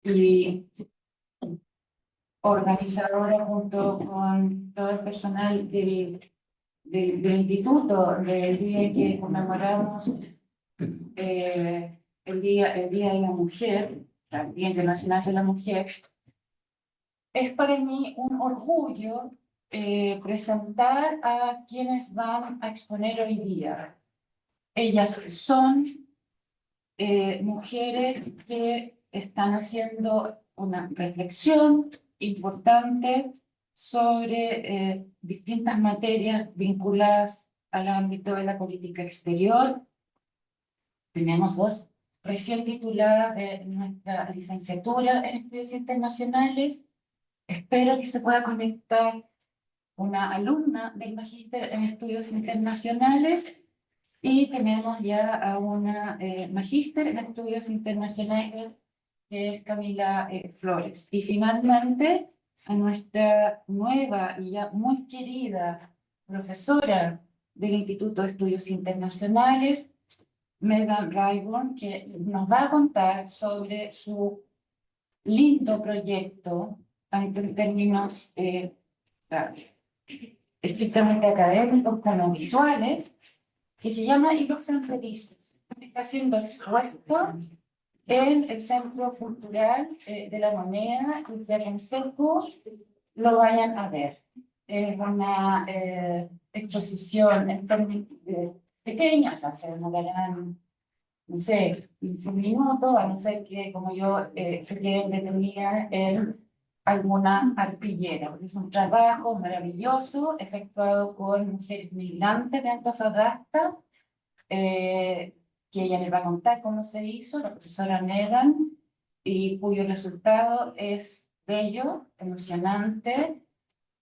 y organizadora junto con todo el personal del instituto del día que conmemoramos el día de la Mujer, el Día Internacional de la Mujer. Es para mí un orgullo presentar a quienes van a exponer hoy día. Ellas son mujeres que están haciendo una reflexión importante sobre distintas materias vinculadas al ámbito de la política exterior. Tenemos dos recién tituladas de nuestra licenciatura en estudios internacionales. Espero que se pueda conectar una alumna del magíster en estudios internacionales. Y tenemos ya a una magíster en estudios internacionales, que es Camila Flores. Y finalmente, a nuestra nueva y ya muy querida profesora del Instituto de Estudios Internacionales, Megan Rayburn, que nos va a contar sobre su lindo proyecto, tanto en términos estrictamente académicos como visuales, que se llama Hilos Fronterizos. Está siendo expuesto en el Centro Cultural de la Moneda, y que aconsejo lo vayan a ver. Es una exposición en términos pequeña, o sea, se demorarán, no sé, 15 minutos, a no ser que, como yo, se queden detenidas en alguna arpillera. Es un trabajo maravilloso, efectuado con mujeres migrantes de Antofagasta, que ella les va a contar cómo se hizo, la profesora Megan, y cuyo resultado es bello, emocionante,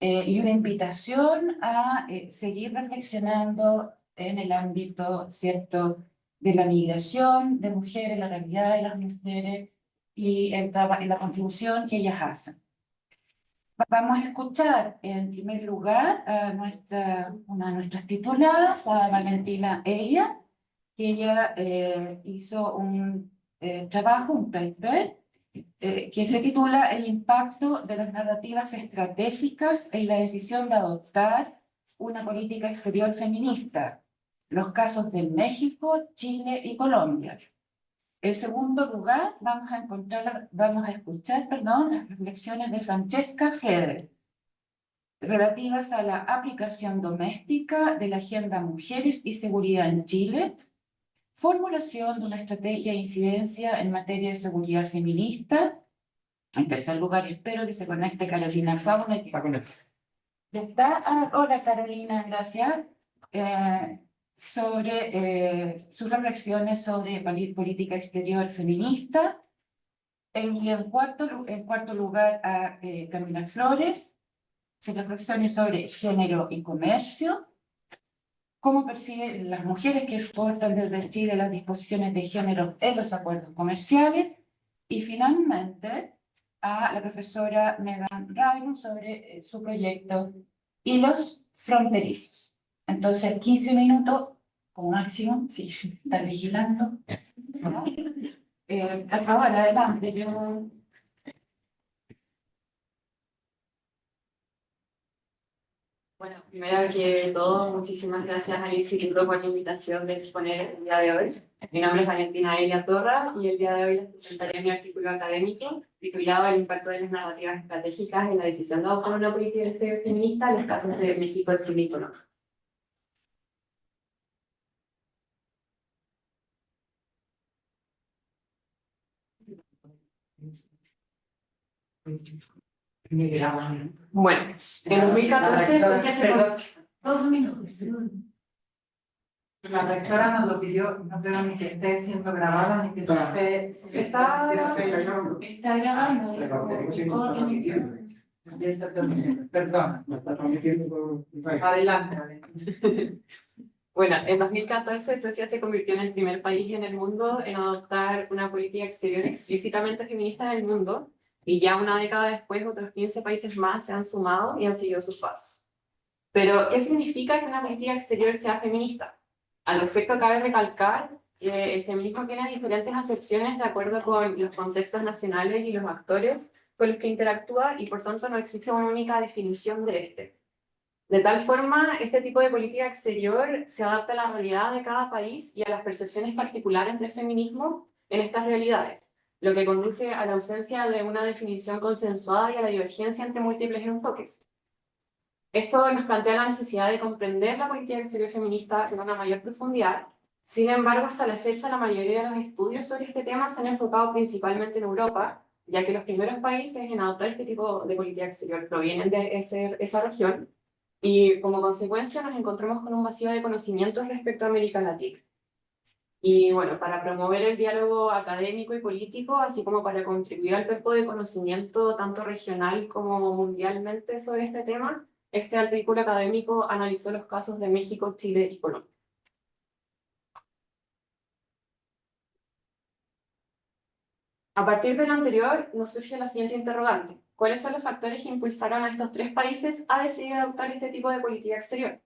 y una invitación a seguir reflexionando en el ámbito, ¿cierto?, de la migración de mujeres, la realidad de las mujeres y la contribución que ellas hacen. Vamos a escuchar en primer lugar a una de nuestras tituladas, a Valentina Elia, que ella hizo un trabajo, un paper, que se titula El impacto de las narrativas estratégicas en la decisión de adoptar una política exterior feminista, los casos de México, Chile y Colombia. En segundo lugar, vamos a escuchar las reflexiones de Francesca Freder, relativas a la aplicación doméstica de la Agenda Mujeres y Seguridad en Chile, formulación de una estrategia de incidencia en materia de seguridad feminista. En tercer lugar, espero que se conecte Carolina Fauna. Hola Carolina, gracias. Sobre sus reflexiones sobre política exterior feminista. En cuarto lugar a Camila Flores, sus reflexiones sobre género y comercio, cómo perciben las mujeres que exportan desde Chile las disposiciones de género en los acuerdos comerciales, y finalmente a la profesora Megan Rayburn sobre su proyecto Hilos Fronterizos. Entonces, 15 minutos como máximo, sí, estar vigilando. Por favor, adelante, yo... Bueno, primero que todo, muchísimas gracias al Instituto por la invitación de exponer el día de hoy. Mi nombre es Valentina Elia Torra y el día de hoy les presentaré mi artículo académico titulado El impacto de las narrativas estratégicas en la decisión de adoptar una política exterior feminista en los casos de México, Chile y Colombia. Bueno, en 2014 Suecia se... 2 minutos. La rectora nos lo pidió, no veo ni que esté siendo grabada ni que esté... Está grabando. Perdón. Adelante. Bueno, en 2014 Suecia se convirtió en el primer país en el mundo en adoptar una política exterior explícitamente feminista en el mundo, y ya una década después otros 15 países más se han sumado y han seguido sus pasos. Pero, ¿qué significa que una política exterior sea feminista? Al respecto, cabe recalcar que el feminismo tiene diferentes acepciones de acuerdo con los contextos nacionales y los actores con los que interactúa y por tanto no existe una única definición de este. De tal forma, este tipo de política exterior se adapta a la realidad de cada país y a las percepciones particulares del feminismo en estas realidades, lo que conduce a la ausencia de una definición consensuada y a la divergencia entre múltiples enfoques. Esto nos plantea la necesidad de comprender la política exterior feminista en una mayor profundidad. Sin embargo, hasta la fecha, la mayoría de los estudios sobre este tema se han enfocado principalmente en Europa, ya que los primeros países en adoptar este tipo de política exterior provienen de esa región, y como consecuencia nos encontramos con un vacío de conocimientos respecto a América Latina. Y bueno, para promover el diálogo académico y político, así como para contribuir al cuerpo de conocimiento tanto regional como mundialmente sobre este tema, este artículo académico analizó los casos de México, Chile y Colombia. A partir de lo anterior, nos surge la siguiente interrogante. ¿Cuáles son los factores que impulsaron a estos tres países a decidir adoptar este tipo de política exterior?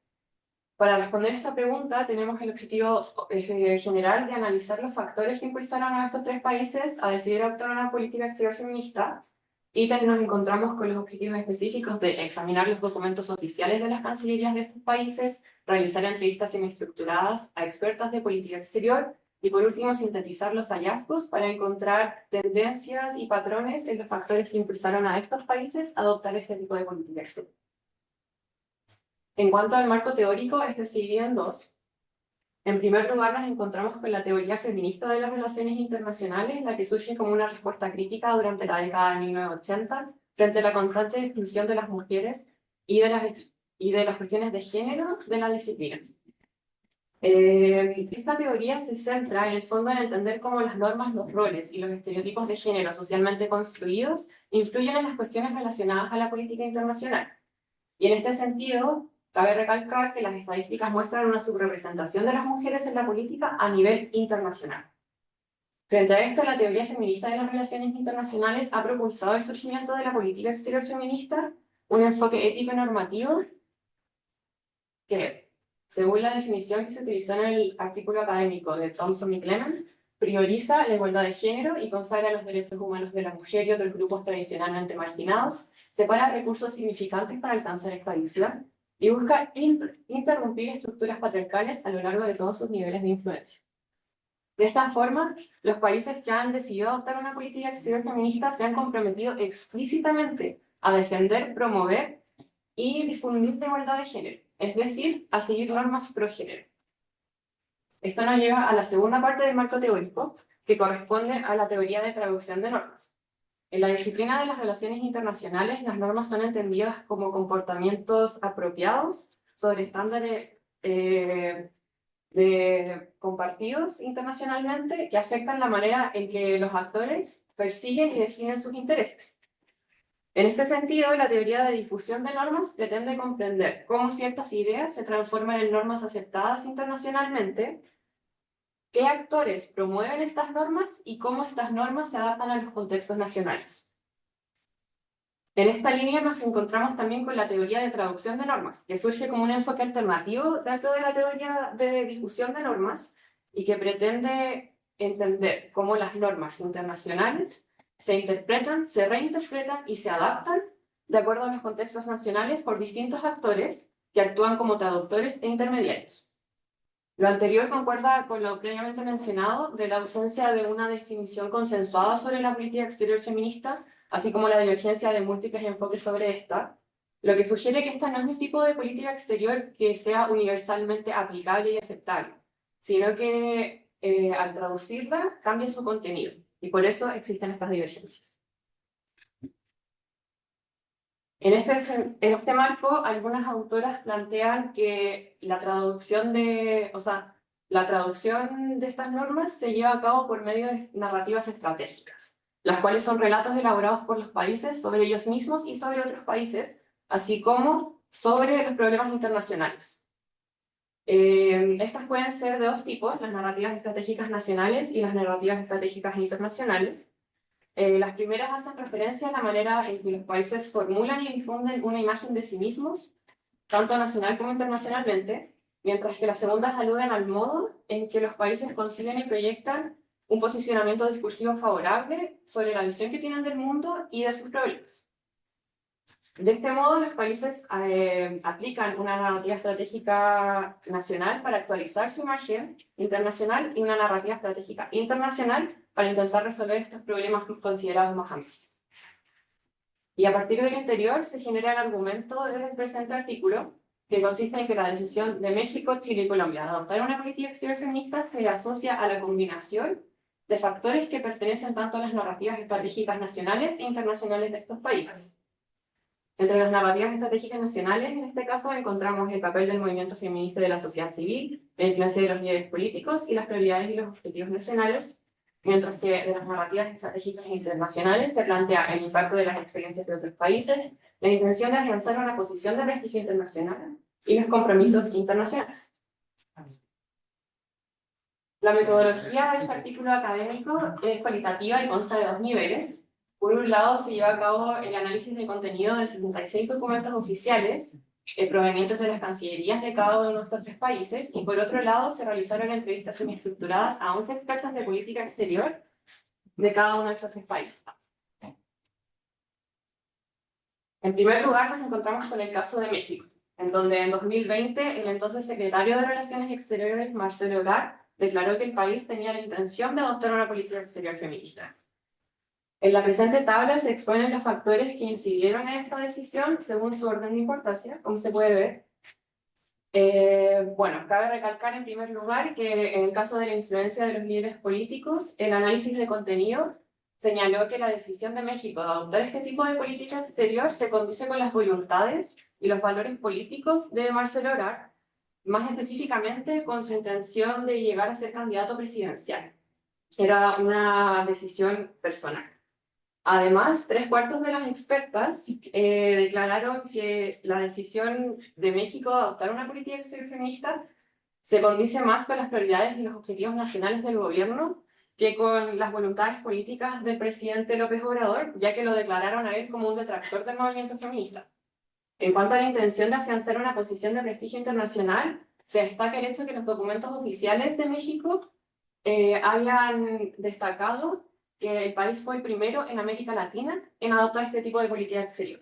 Para responder esta pregunta, tenemos el objetivo general de analizar los factores que impulsaron a estos tres países a decidir adoptar una política exterior feminista, y nos encontramos con los objetivos específicos de examinar los documentos oficiales de las cancillerías de estos países, realizar entrevistas semiestructuradas a expertas de política exterior y, por último, sintetizar los hallazgos para encontrar tendencias y patrones en los factores que impulsaron a estos países a adoptar este tipo de política exterior. En cuanto al marco teórico, este se divide en dos. En primer lugar, nos encontramos con la teoría feminista de las relaciones internacionales, la que surge como una respuesta crítica durante la década de 1980 frente a la constante exclusión de las mujeres y de las cuestiones de género de la disciplina. Esta teoría se centra en el fondo en entender cómo las normas, los roles y los estereotipos de género socialmente construidos influyen en las cuestiones relacionadas a la política internacional. Y en este sentido, cabe recalcar que las estadísticas muestran una subrepresentación de las mujeres en la política a nivel internacional. Frente a esto, la teoría feminista de las relaciones internacionales ha propulsado el surgimiento de la política exterior feminista, un enfoque ético y normativo que, según la definición que se utilizó en el artículo académico de Thompson y Clement, prioriza la igualdad de género y consagra los derechos humanos de la mujer y otros grupos tradicionalmente marginados, separa recursos significantes para alcanzar esta visión y busca interrumpir estructuras patriarcales a lo largo de todos sus niveles de influencia. De esta forma, los países que han decidido adoptar una política exterior feminista se han comprometido explícitamente a defender, promover y difundir la igualdad de género, es decir, a seguir normas pro género. Esto nos lleva a la segunda parte del marco teórico, que corresponde a la teoría de traducción de normas. En la disciplina de las relaciones internacionales, las normas son entendidas como comportamientos apropiados sobre estándares compartidos internacionalmente que afectan la manera en que los actores persiguen y definen sus intereses. En este sentido, la teoría de difusión de normas pretende comprender cómo ciertas ideas se transforman en normas aceptadas internacionalmente, qué actores promueven estas normas y cómo estas normas se adaptan a los contextos nacionales. En esta línea nos encontramos también con la teoría de traducción de normas, que surge como un enfoque alternativo dentro de la teoría de difusión de normas y que pretende entender cómo las normas internacionales se interpretan, se reinterpretan y se adaptan de acuerdo a los contextos nacionales por distintos actores que actúan como traductores e intermediarios. Lo anterior concuerda con lo previamente mencionado de la ausencia de una definición consensuada sobre la política exterior feminista, así como la divergencia de múltiples enfoques sobre esta, lo que sugiere que esta no es un tipo de política exterior que sea universalmente aplicable y aceptable, sino que al traducirla cambia su contenido, y por eso existen estas divergencias. En este marco, algunas autoras plantean que la traducción de estas normas se lleva a cabo por medio de narrativas estratégicas, las cuales son relatos elaborados por los países sobre ellos mismos y sobre otros países, así como sobre los problemas internacionales. Estas pueden ser de dos tipos, las narrativas estratégicas nacionales y las narrativas estratégicas internacionales. Las primeras hacen referencia a la manera en que los países formulan y difunden una imagen de sí mismos, tanto nacional como internacionalmente, mientras que las segundas aluden al modo en que los países conciben y proyectan un posicionamiento discursivo favorable sobre la visión que tienen del mundo y de sus problemas. De este modo, los países aplican una narrativa estratégica nacional para actualizar su imagen internacional y una narrativa estratégica internacional para intentar resolver estos problemas considerados más amplios. Y a partir del interior se genera el argumento del presente artículo, que consiste en que la decisión de México, Chile y Colombia de adoptar una política exterior feminista se asocia a la combinación de factores que pertenecen tanto a las narrativas estratégicas nacionales e internacionales de estos países. Entre las narrativas estratégicas nacionales, en este caso, encontramos el papel del movimiento feminista y de la sociedad civil, la influencia de los líderes políticos y las prioridades y los objetivos nacionales, mientras que de las narrativas estratégicas internacionales se plantea el impacto de las experiencias de otros países, la intención de alcanzar una posición de prestigio internacional y los compromisos internacionales. La metodología de este artículo académico es cualitativa y consta de 2 niveles. Por un lado, se lleva a cabo el análisis de contenido de 76 documentos oficiales provenientes de las cancillerías de cada uno de estos 3 países, y por otro lado, se realizaron entrevistas semiestructuradas a 11 expertos de política exterior de cada uno de estos 3 países. En primer lugar, nos encontramos con el caso de México, en donde en 2020 el entonces secretario de Relaciones Exteriores, Marcelo Ebrard, declaró que el país tenía la intención de adoptar una política exterior feminista. En la presente tabla se exponen los factores que incidieron en esta decisión según su orden de importancia, como se puede ver. Bueno, cabe recalcar en primer lugar que en el caso de la influencia de los líderes políticos, el análisis de contenido señaló que la decisión de México de adoptar este tipo de política exterior se condice con las voluntades y los valores políticos de Marcelo Ebrard, más específicamente con su intención de llegar a ser candidato presidencial. Era una decisión personal. Además, 3/4 de las expertas declararon que la decisión de México de adoptar una política exterior feminista se condice más con las prioridades y los objetivos nacionales del gobierno que con las voluntades políticas del presidente López Obrador, ya que lo declararon a él como un detractor del movimiento feminista. En cuanto a la intención de afianzar una posición de prestigio internacional, se destaca el hecho de que los documentos oficiales de México hayan destacado que el país fue el primero en América Latina en adoptar este tipo de política exterior.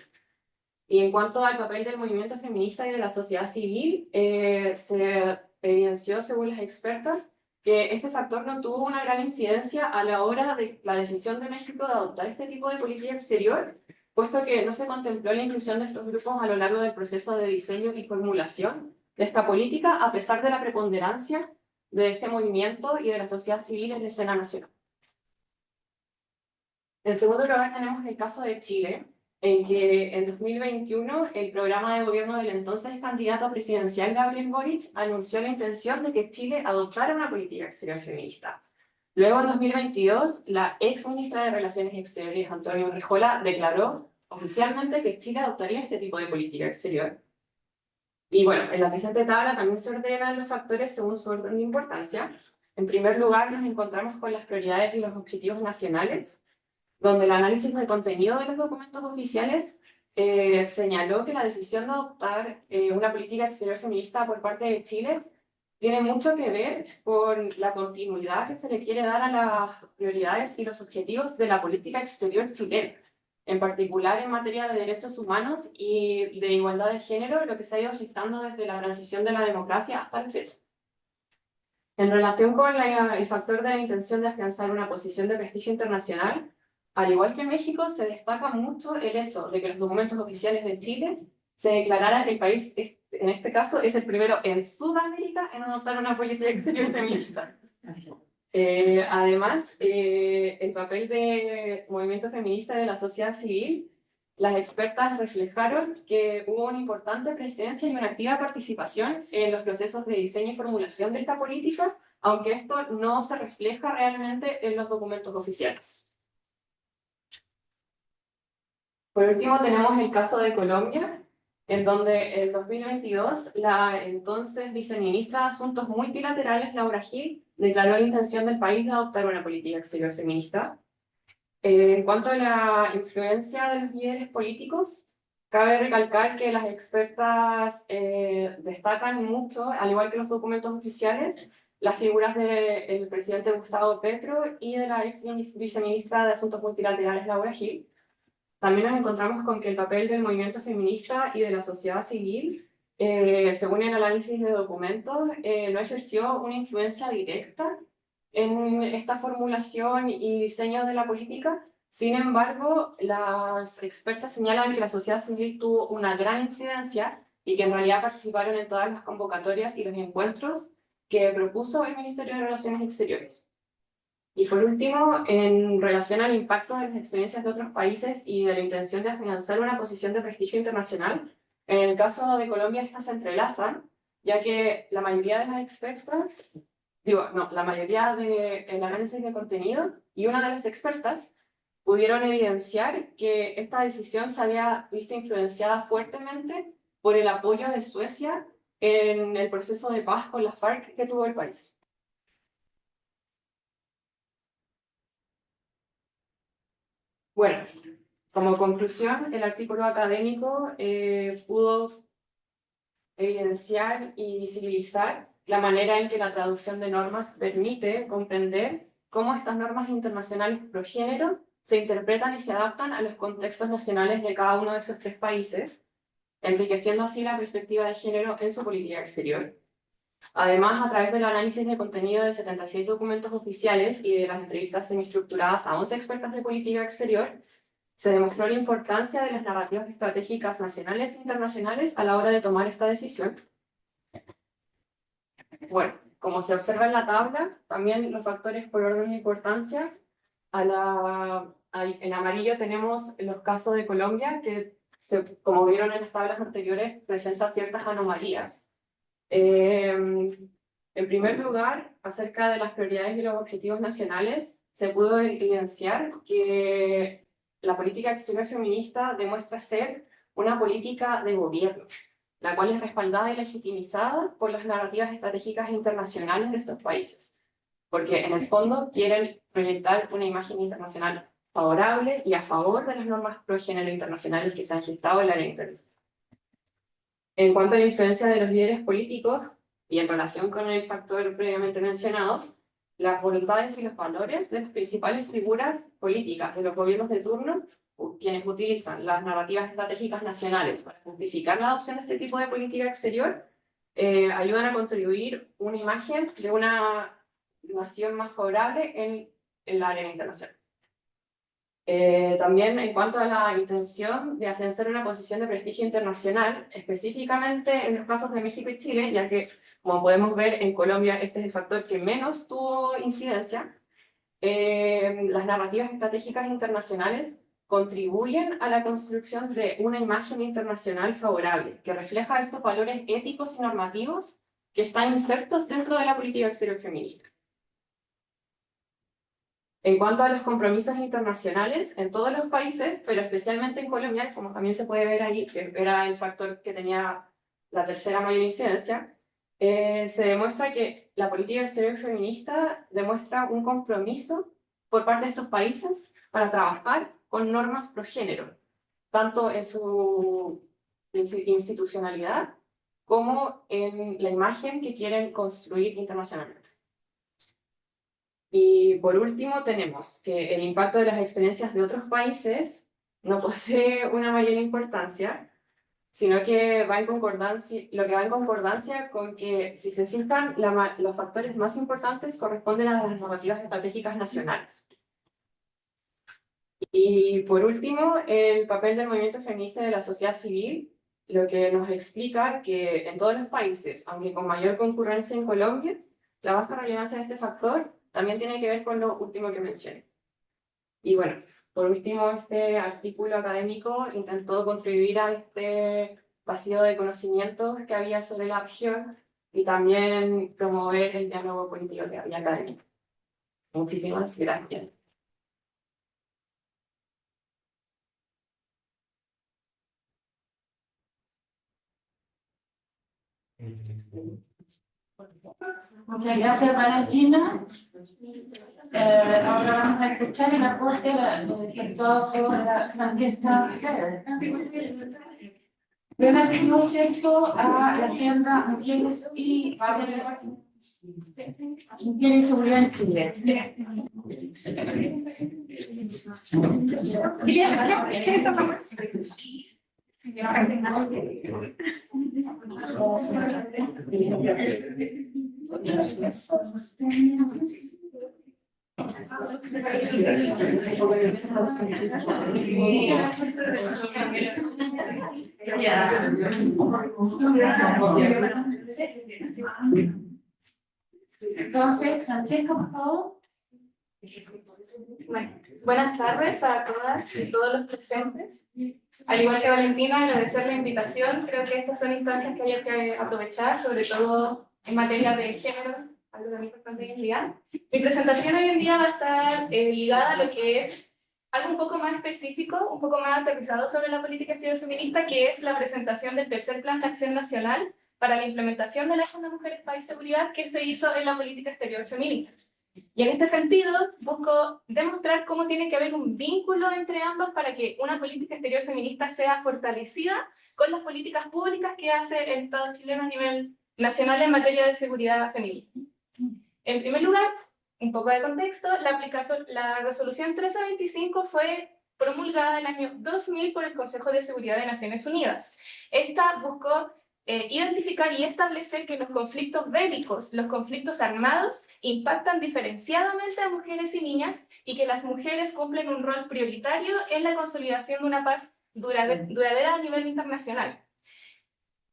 Y en cuanto al papel del movimiento feminista y de la sociedad civil, se evidenció, según las expertas, que este factor no tuvo una gran incidencia a la hora de la decisión de México de adoptar este tipo de política exterior, puesto que no se contempló la inclusión de estos grupos a lo largo del proceso de diseño y formulación de esta política, a pesar de la preponderancia de este movimiento y de la sociedad civil en la escena nacional. En segundo lugar, tenemos el caso de Chile, en que en 2021 el programa de gobierno del entonces candidato presidencial Gabriel Boric anunció la intención de que Chile adoptara una política exterior feminista. Luego, en 2022, la ex ministra de Relaciones Exteriores, Antonio Urrejola, declaró oficialmente que Chile adoptaría este tipo de política exterior. Y bueno, en la presente tabla también se ordenan los factores según su orden de importancia. En primer lugar, nos encontramos con las prioridades y los objetivos nacionales, donde el análisis del contenido de los documentos oficiales señaló que la decisión de adoptar una política exterior feminista por parte de Chile tiene mucho que ver con la continuidad que se le quiere dar a las prioridades y los objetivos de la política exterior chilena, en particular en materia de derechos humanos y de igualdad de género, lo que se ha ido gestando desde la transición de la democracia hasta la fecha. En relación con el factor de la intención de afianzar una posición de prestigio internacional, al igual que en México, se destaca mucho el hecho de que los documentos oficiales de Chile se declarara que el país, en este caso, es el primero en Sudamérica en adoptar una política exterior feminista. Además, el papel del movimiento feminista de la sociedad civil, las expertas reflejaron que hubo una importante presencia y una activa participación en los procesos de diseño y formulación de esta política, aunque esto no se refleja realmente en los documentos oficiales. Por último, tenemos el caso de Colombia, en donde en 2022 la entonces viceministra de Asuntos Multilaterales, Laura Gil, declaró la intención del país de adoptar una política exterior feminista. En cuanto a la influencia de los líderes políticos, Cabe recalcar que las expertas destacan mucho, al igual que los documentos oficiales, las figuras del presidente Gustavo Petro y de la ex viceministra de Asuntos Multilaterales, Laura Gil. También nos encontramos con que el papel del movimiento feminista y de la sociedad civil, según el análisis de documentos, no ejerció una influencia directa en esta formulación y diseño de la política. Sin embargo, las expertas señalan que la sociedad civil tuvo una gran incidencia y que en realidad participaron en todas las convocatorias y los encuentros que propuso el Ministerio de Relaciones Exteriores. Y por último, en relación al impacto de las experiencias de otros países y de la intención de afianzar una posición de prestigio internacional, en el caso de Colombia estas se entrelazan, ya que la mayoría de las expertas, la mayoría del análisis de contenido y una de las expertas pudieron evidenciar que esta decisión se había visto influenciada fuertemente por el apoyo de Suecia en el proceso de paz con las FARC que tuvo el país. Bueno, como conclusión, el artículo académico pudo evidenciar y visibilizar la manera en que la traducción de normas permite comprender cómo estas normas internacionales pro género se interpretan y se adaptan a los contextos nacionales de cada uno de estos tres países, enriqueciendo así la perspectiva de género en su política exterior. Además, a través del análisis de contenido de 76 documentos oficiales y de las entrevistas semiestructuradas a 11 expertas de política exterior, se demostró la importancia de las narrativas estratégicas nacionales e internacionales a la hora de tomar esta decisión. Bueno, como se observa en la tabla, también los factores por orden de importancia. En amarillo tenemos los casos de Colombia, que, como vieron en las tablas anteriores, presentan ciertas anomalías. En primer lugar, acerca de las prioridades y los objetivos nacionales, se pudo evidenciar que la política exterior feminista demuestra ser una política de gobierno, la cual es respaldada y legitimizada por las narrativas estratégicas internacionales de estos países, porque en el fondo quieren proyectar una imagen internacional favorable y a favor de las normas pro género internacionales que se han gestado en la área internacional. En cuanto a la influencia de los líderes políticos, y en relación con el factor previamente mencionado, las voluntades y los valores de las principales figuras políticas de los gobiernos de turno, quienes utilizan las narrativas estratégicas nacionales para justificar la adopción de este tipo de política exterior, ayudan a contribuir una imagen de una nación más favorable en la área internacional. También en cuanto a la intención de afianzar una posición de prestigio internacional, específicamente en los casos de México y Chile, ya que, como podemos ver, en Colombia este es el factor que menos tuvo incidencia, las narrativas estratégicas internacionales contribuyen a la construcción de una imagen internacional favorable, que refleja estos valores éticos y normativos que están insertos dentro de la política exterior feminista. En cuanto a los compromisos internacionales, en todos los países, pero especialmente en Colombia, como también se puede ver ahí, que era el factor que tenía la tercera mayor incidencia, se demuestra que la política exterior feminista demuestra un compromiso por parte de estos países para trabajar con normas pro género, tanto en su institucionalidad como en la imagen que quieren construir internacionalmente. Y por último tenemos que el impacto de las experiencias de otros países no posee una mayor importancia, sino que va en concordancia, lo que va en concordancia con que, si se fijan, los factores más importantes corresponden a las normativas estratégicas nacionales. Y por último, el papel del movimiento feminista y de la sociedad civil, lo que nos explica que en todos los países, aunque con mayor concurrencia en Colombia, la baja relevancia de este factor también tiene que ver con lo último que mencioné. Y bueno, por último, este artículo académico intentó contribuir a este vacío de conocimientos que había sobre la región y también promover el diálogo político que había académico. Muchísimas gracias. Muchas gracias, Valentina. Ahora vamos a escuchar el aporte de la Francesca Feder. relativo, ¿cierto?, a la agenda mujeres y seguridad en Chile. Entonces, Francesca, por favor. Bueno, buenas tardes a todas y todos los presentes. Al igual que Valentina, agradecer la invitación. Creo que estas son instancias que hay que aprovechar, sobre todo en materia de género, algo muy importante hoy en día. Mi presentación hoy en día va a estar ligada a lo que es algo un poco más específico, un poco más aterrizado sobre la política exterior feminista, que es la presentación del tercer Plan de Acción Nacional para la implementación de la Agenda Mujeres, Paz y Seguridad que se hizo en la política exterior feminista. Y en este sentido, busco demostrar cómo tiene que haber un vínculo entre ambos para que una política exterior feminista sea fortalecida con las políticas públicas que hace el Estado chileno a nivel nacional en materia de seguridad femenina. En primer lugar, un poco de contexto, la resolución 1325 fue promulgada en el año 2000 por el Consejo de Seguridad de Naciones Unidas. Esta buscó identificar y establecer que los conflictos bélicos, los conflictos armados, impactan diferenciadamente a mujeres y niñas y que las mujeres cumplen un rol prioritario en la consolidación de una paz duradera a nivel internacional.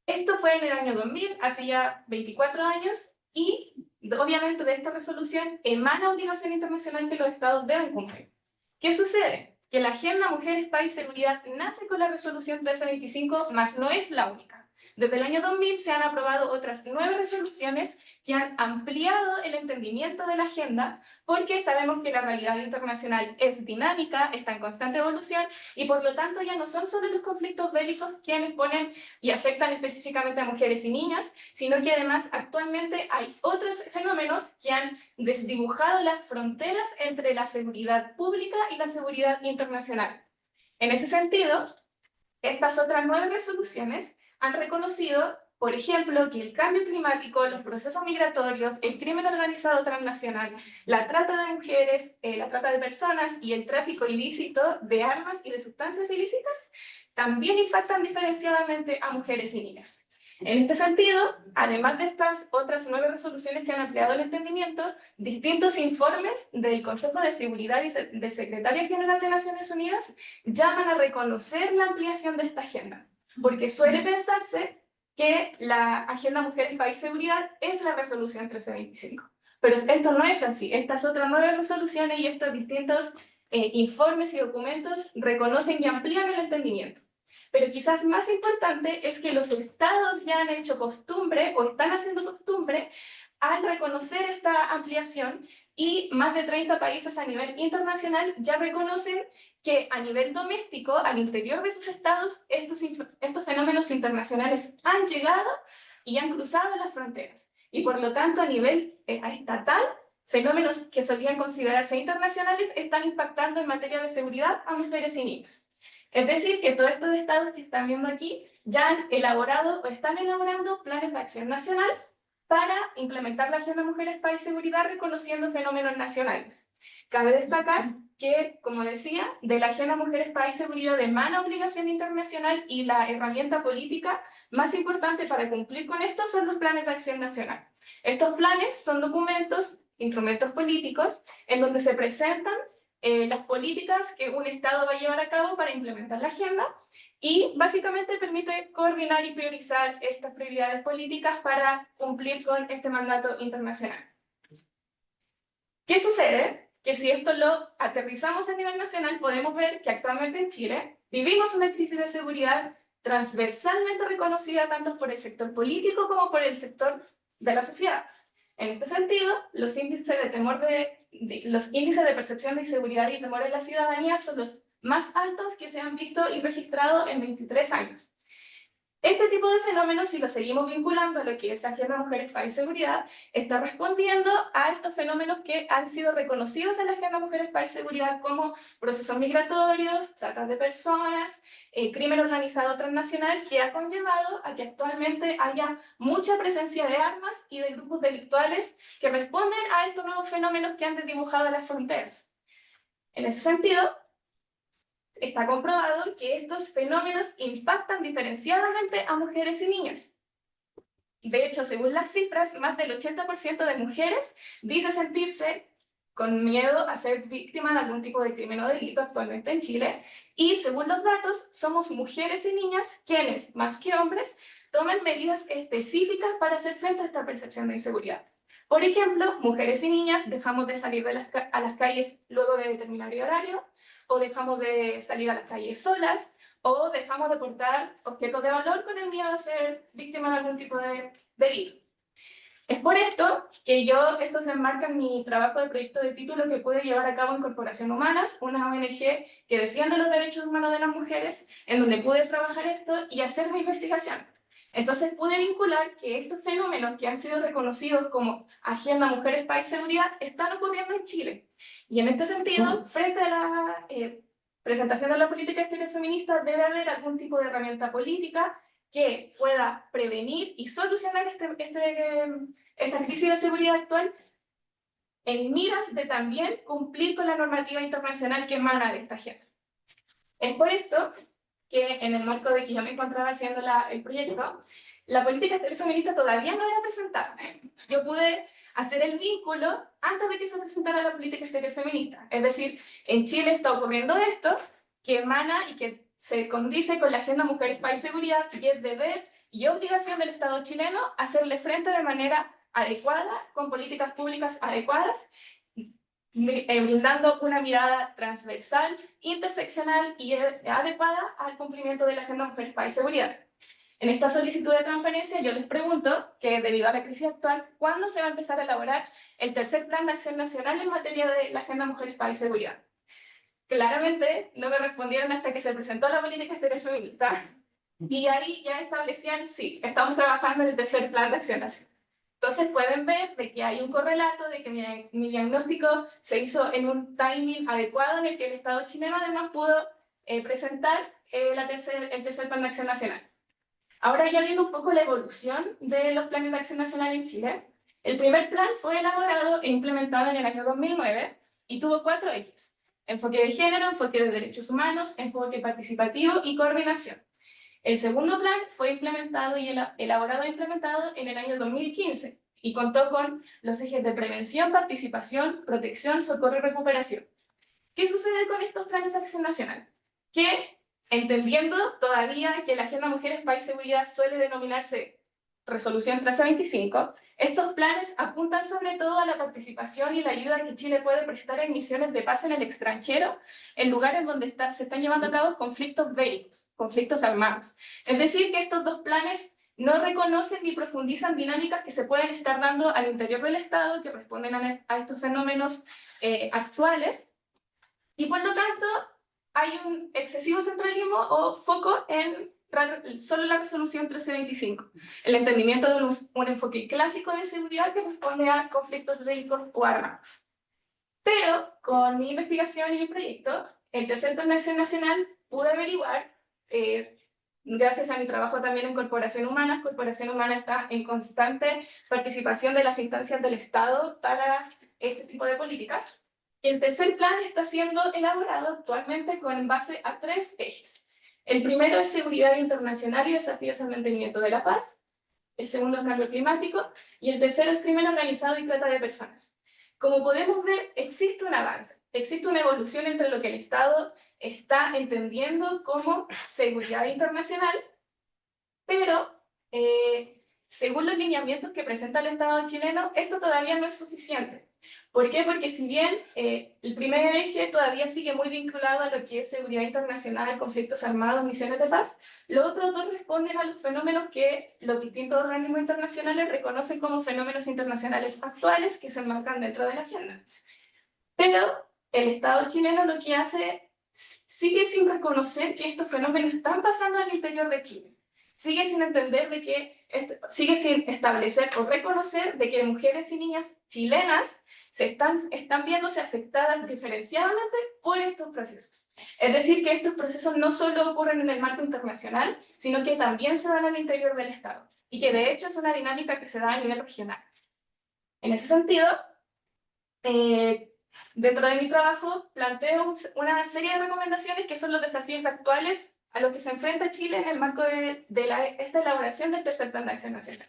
Esto fue en el año 2000, hace ya 24 años, y obviamente de esta resolución emana obligación internacional que los estados deben cumplir. ¿Qué sucede? Que la Agenda Mujeres, Paz y Seguridad nace con la resolución 1325, mas no es la única. Desde el año 2000 se han aprobado otras 9 resoluciones que han ampliado el entendimiento de la agenda, porque sabemos que la realidad internacional es dinámica, está en constante evolución, y por lo tanto ya no son solo los conflictos bélicos quienes ponen y afectan específicamente a mujeres y niñas, sino que además actualmente hay otros fenómenos que han desdibujado las fronteras entre la seguridad pública y la seguridad internacional. En ese sentido, estas otras 9 resoluciones han reconocido, por ejemplo, que el cambio climático, los procesos migratorios, el crimen organizado transnacional, la trata de mujeres, la trata de personas y el tráfico ilícito de armas y de sustancias ilícitas también impactan diferenciadamente a mujeres y niñas. En este sentido, además de estas otras 9 resoluciones que han ampliado el entendimiento, distintos informes del Consejo de Seguridad y del Secretario General de Naciones Unidas llaman a reconocer la ampliación de esta agenda, porque suele pensarse que la Agenda Mujeres, Paz y Seguridad es la resolución 1325. Pero esto no es así. Estas otras 9 resoluciones y estos distintos informes y documentos reconocen y amplían el entendimiento. Pero quizás más importante es que los estados ya han hecho costumbre o están haciendo costumbre al reconocer esta ampliación, y más de 30 países a nivel internacional ya reconocen que a nivel doméstico, al interior de sus estados, estos fenómenos internacionales han llegado y han cruzado las fronteras. Y por lo tanto, a nivel estatal, fenómenos que solían considerarse internacionales están impactando en materia de seguridad a mujeres y niñas. Es decir, que todos estos estados que están viendo aquí ya han elaborado o están elaborando planes de acción nacional para implementar la Agenda Mujeres, Paz y Seguridad reconociendo fenómenos nacionales. Cabe destacar que, como decía, de la Agenda Mujeres, Paz y Seguridad emana obligación internacional, y la herramienta política más importante para cumplir con esto son los planes de acción nacional. Estos planes son documentos, instrumentos políticos, en donde se presentan las políticas que un Estado va a llevar a cabo para implementar la agenda, y básicamente permite coordinar y priorizar estas prioridades políticas para cumplir con este mandato internacional. ¿Qué sucede? Que si esto lo aterrizamos a nivel nacional, podemos ver que actualmente en Chile vivimos una crisis de seguridad transversalmente reconocida tanto por el sector político como por el sector de la sociedad. En este sentido, los índices de percepción de inseguridad y temor en la ciudadanía son los más altos que se han visto y registrado en 23 años. Este tipo de fenómenos, si lo seguimos vinculando a lo que es la Agenda Mujeres, Paz y Seguridad, está respondiendo a estos fenómenos que han sido reconocidos en la Agenda Mujeres, Paz y Seguridad como procesos migratorios, tratas de personas, crimen organizado transnacional, que ha conllevado a que actualmente haya mucha presencia de armas y de grupos delictuales que responden a estos nuevos fenómenos que han desdibujado las fronteras. En ese sentido, está comprobado que estos fenómenos impactan diferenciadamente a mujeres y niñas. De hecho, según las cifras, más del 80% de mujeres dice sentirse con miedo a ser víctima de algún tipo de crimen o delito actualmente en Chile, y según los datos, somos mujeres y niñas quienes, más que hombres, toman medidas específicas para hacer frente a esta percepción de inseguridad. Por ejemplo, mujeres y niñas dejamos de salir a las calles luego de determinado horario, o dejamos de salir a las calles solas, o dejamos de portar objetos de valor con el miedo a ser víctima de algún tipo de delito. Es por esto que esto se enmarca en mi trabajo de proyecto de título que pude llevar a cabo en Corporación Humanas, una ONG que defiende los derechos humanos de las mujeres, en donde pude trabajar esto y hacer mi investigación. Entonces pude vincular que estos fenómenos que han sido reconocidos como Agenda Mujeres, Paz y Seguridad están ocurriendo en Chile. Y en este sentido, frente a la presentación de la política exterior feminista, debe haber algún tipo de herramienta política que pueda prevenir y solucionar esta crisis de seguridad actual en miras de también cumplir con la normativa internacional que emana de esta agenda. Es por esto que en el marco de que yo me encontraba haciendo el proyecto, la política exterior feminista todavía no era presentada. Yo pude hacer el vínculo antes de que se presentara la política exterior feminista. Es decir, en Chile está ocurriendo esto que emana y que se condice con la Agenda Mujeres, Paz y Seguridad, y es deber y obligación del Estado chileno hacerle frente de manera adecuada, con políticas públicas adecuadas, brindando una mirada transversal, interseccional y adecuada al cumplimiento de la Agenda Mujeres, Paz y Seguridad. En esta solicitud de transparencia yo les pregunto que debido a la crisis actual, ¿cuándo se va a empezar a elaborar el tercer Plan de Acción Nacional en materia de la Agenda Mujeres, Paz y Seguridad? Claramente no me respondieron hasta que se presentó la política exterior feminista, y ahí ya establecían, sí, estamos trabajando en el tercer Plan de Acción Nacional. Entonces pueden ver de que hay un correlato, de que mi diagnóstico se hizo en un timing adecuado en el que el Estado chileno además pudo presentar el tercer Plan de Acción Nacional. Ahora ya viendo un poco la evolución de los planes de acción nacional en Chile, el primer plan fue elaborado e implementado en el año 2009 y tuvo 4 ejes: enfoque de género, enfoque de derechos humanos, enfoque participativo y coordinación. El segundo plan fue implementado y elaborado e implementado en el año 2015 y contó con los ejes de prevención, participación, protección, socorro y recuperación. ¿Qué sucede con estos planes de acción nacional? Que, entendiendo todavía que la Agenda Mujeres, Paz y Seguridad suele denominarse Resolución 1325, estos planes apuntan sobre todo a la participación y la ayuda que Chile puede prestar en misiones de paz en el extranjero, en lugares donde se están llevando a cabo conflictos bélicos, conflictos armados. Es decir, que estos dos planes no reconocen ni profundizan dinámicas que se pueden estar dando al interior del Estado, que responden a estos fenómenos actuales, y por lo tanto hay un excesivo centralismo o foco en solo la resolución 1325, el entendimiento de un enfoque clásico de seguridad que responde a conflictos bélicos o armados. Pero con mi investigación y mi proyecto, el tercer Plan de Acción Nacional, pude averiguar, gracias a mi trabajo también en Corporación Humana está en constante participación de las instancias del Estado para este tipo de políticas. Y el tercer plan está siendo elaborado actualmente con base a 3 ejes. El primero es seguridad internacional y desafíos al mantenimiento de la paz. El segundo es cambio climático. Y el tercero es crimen organizado y trata de personas. Como podemos ver, existe un avance, existe una evolución entre lo que el Estado está entendiendo como seguridad internacional, pero según los lineamientos que presenta el Estado chileno, esto todavía no es suficiente. ¿Por qué? Porque si bien el primer eje todavía sigue muy vinculado a lo que es seguridad internacional, conflictos armados, misiones de paz, los otros dos responden a los fenómenos que los distintos organismos internacionales reconocen como fenómenos internacionales actuales que se enmarcan dentro de la agenda. Pero el Estado chileno lo que hace sigue sin reconocer que estos fenómenos están pasando al interior de Chile. sigue sin entender de que, sigue sin establecer o reconocer de que mujeres y niñas chilenas están viéndose afectadas diferenciadamente por estos procesos. Es decir, que estos procesos no solo ocurren en el marco internacional, sino que también se dan al interior del Estado, y que de hecho es una dinámica que se da a nivel regional. En ese sentido, dentro de mi trabajo planteo una serie de recomendaciones que son los desafíos actuales a los que se enfrenta Chile en el marco de esta elaboración del tercer Plan de Acción Nacional.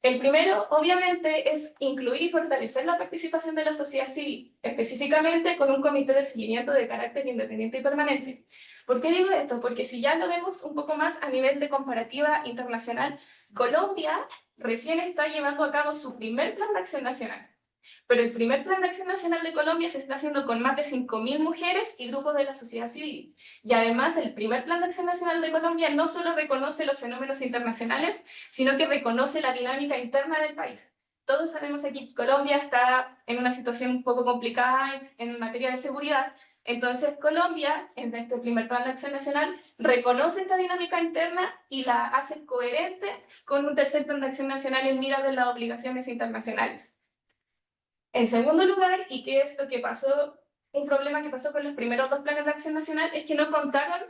El primero, obviamente, es incluir y fortalecer la participación de la sociedad civil, específicamente con un comité de seguimiento de carácter independiente y permanente. ¿Por qué digo esto? Porque si ya lo vemos un poco más a nivel de comparativa internacional, Colombia recién está llevando a cabo su primer Plan de Acción Nacional. Pero el primer Plan de Acción Nacional de Colombia se está haciendo con más de 5.000 mujeres y grupos de la sociedad civil. Y además, el primer Plan de Acción Nacional de Colombia no solo reconoce los fenómenos internacionales, sino que reconoce la dinámica interna del país. Todos sabemos aquí que Colombia está en una situación un poco complicada en materia de seguridad. Entonces, Colombia, en este primer Plan de Acción Nacional, reconoce esta dinámica interna y la hace coherente con un tercer Plan de Acción Nacional en miras de las obligaciones internacionales. En segundo lugar, y qué es lo que pasó, un problema que pasó con los primeros dos planes de acción nacional, es que no contaron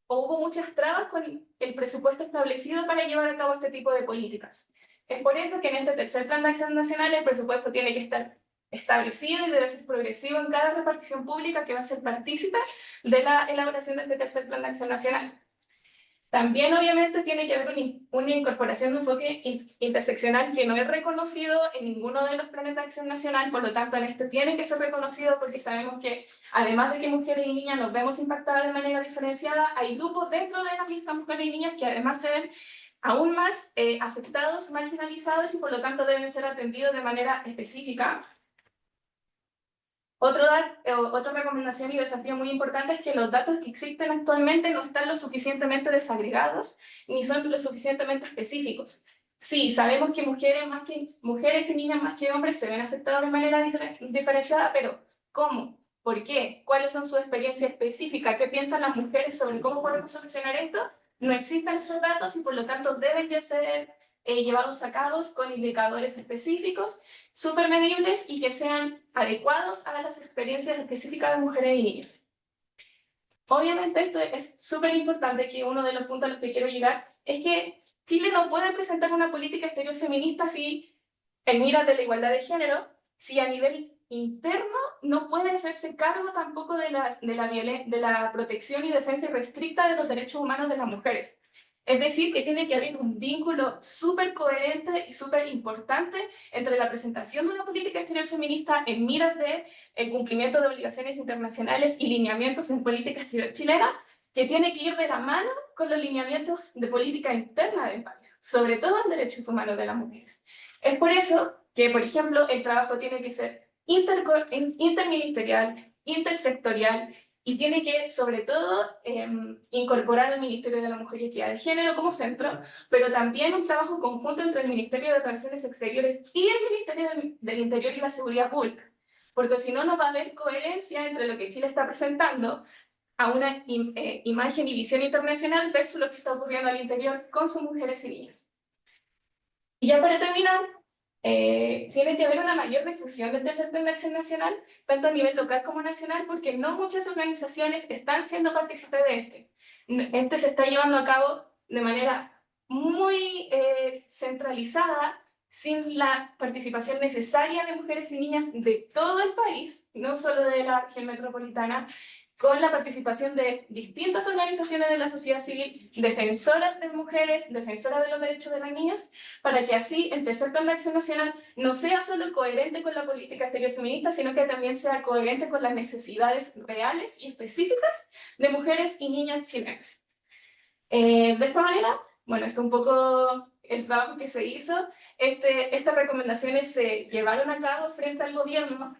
o hubo muchas trabas con el presupuesto establecido para llevar a cabo este tipo de políticas. Es por eso que en este tercer plan de acción nacional el presupuesto tiene que estar establecido y debe ser progresivo en cada repartición pública que va a ser partícipe de la elaboración de este tercer plan de acción nacional. También, obviamente, tiene que haber una incorporación de un enfoque interseccional que no es reconocido en ninguno de los planes de acción nacional, por lo tanto, en este tiene que ser reconocido porque sabemos que, además de que mujeres y niñas nos vemos impactadas de manera diferenciada, hay grupos dentro de las mismas mujeres y niñas que además se ven aún más afectados, marginalizados y por lo tanto deben ser atendidos de manera específica. Otra recomendación y desafío muy importante es que los datos que existen actualmente no están lo suficientemente desagregados ni son lo suficientemente específicos. Sí, sabemos que mujeres y niñas más que hombres se ven afectados de manera diferenciada, pero ¿cómo? ¿Por qué? ¿Cuáles son sus experiencias específicas? ¿Qué piensan las mujeres sobre cómo podemos solucionar esto? No existen esos datos y por lo tanto deben de ser llevados a cabo con indicadores específicos, súper medibles y que sean adecuados a las experiencias específicas de mujeres y niñas. Obviamente esto es súper importante, que uno de los puntos a los que quiero llegar es que Chile no puede presentar una política exterior feminista si en miras de la igualdad de género, si a nivel interno no puede hacerse cargo tampoco de la protección y defensa irrestricta de los derechos humanos de las mujeres. Es decir, que tiene que haber un vínculo súper coherente y súper importante entre la presentación de una política exterior feminista en miras de el cumplimiento de obligaciones internacionales y lineamientos en política exterior chilena, que tiene que ir de la mano con los lineamientos de política interna del país, sobre todo en derechos humanos de las mujeres. Es por eso que, por ejemplo, el trabajo tiene que ser interministerial, intersectorial, y tiene que, sobre todo, incorporar al Ministerio de la Mujer y Equidad de Género como centro, pero también un trabajo conjunto entre el Ministerio de Relaciones Exteriores y el Ministerio del Interior y la Seguridad Pública, porque si no, no va a haber coherencia entre lo que Chile está presentando a una imagen y visión internacional versus lo que está ocurriendo al interior con sus mujeres y niñas. Y ya para terminar, tiene que haber una mayor difusión del tercer plan de acción nacional, tanto a nivel local como nacional, porque no muchas organizaciones están siendo partícipes de este. Este se está llevando a cabo de manera muy centralizada, sin la participación necesaria de mujeres y niñas de todo el país, no solo de la región metropolitana, con la participación de distintas organizaciones de la sociedad civil, defensoras de mujeres, defensoras de los derechos de las niñas, para que así el tercer plan de acción nacional no sea solo coherente con la política exterior feminista, sino que también sea coherente con las necesidades reales y específicas de mujeres y niñas chilenas. De esta manera, bueno, esto es un poco el trabajo que se hizo. Estas recomendaciones se llevaron a cabo frente al gobierno.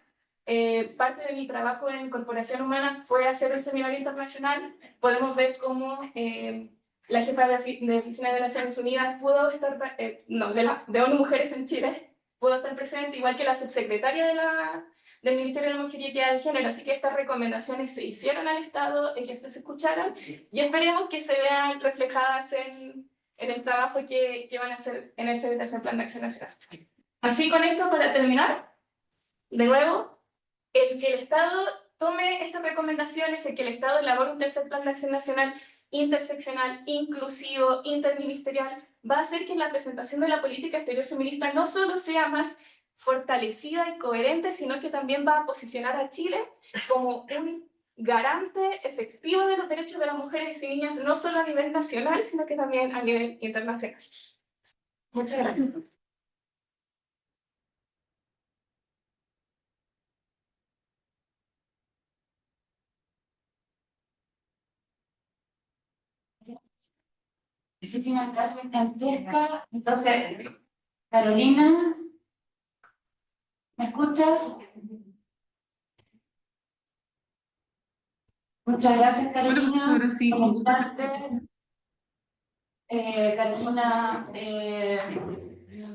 Parte de mi trabajo en Corporación Humana fue hacer un seminario internacional. Podemos ver cómo la jefa de Oficina de Naciones Unidas pudo estar, de ONU Mujeres en Chile, pudo estar presente, igual que la subsecretaria del Ministerio de la Mujer y Equidad de Género. Así que estas recomendaciones se hicieron al Estado, ellas las escucharon, y esperemos que se vean reflejadas en en el trabajo que van a hacer en este tercer plan de acción nacional. Así con esto, para terminar, de nuevo, el que el Estado tome estas recomendaciones, el que el Estado elabore un tercer plan de acción nacional interseccional, inclusivo, interministerial, va a hacer que la presentación de la política exterior feminista no solo sea más fortalecida y coherente, sino que también va a posicionar a Chile como un garante efectivo de los derechos de las mujeres y niñas, no solo a nivel nacional, sino que también a nivel internacional. Muchas gracias. Muchísimas gracias, Francesca. Entonces, Carolina, ¿me escuchas? Muchas gracias, Carolina. Ahora sí, con gusto. Carolina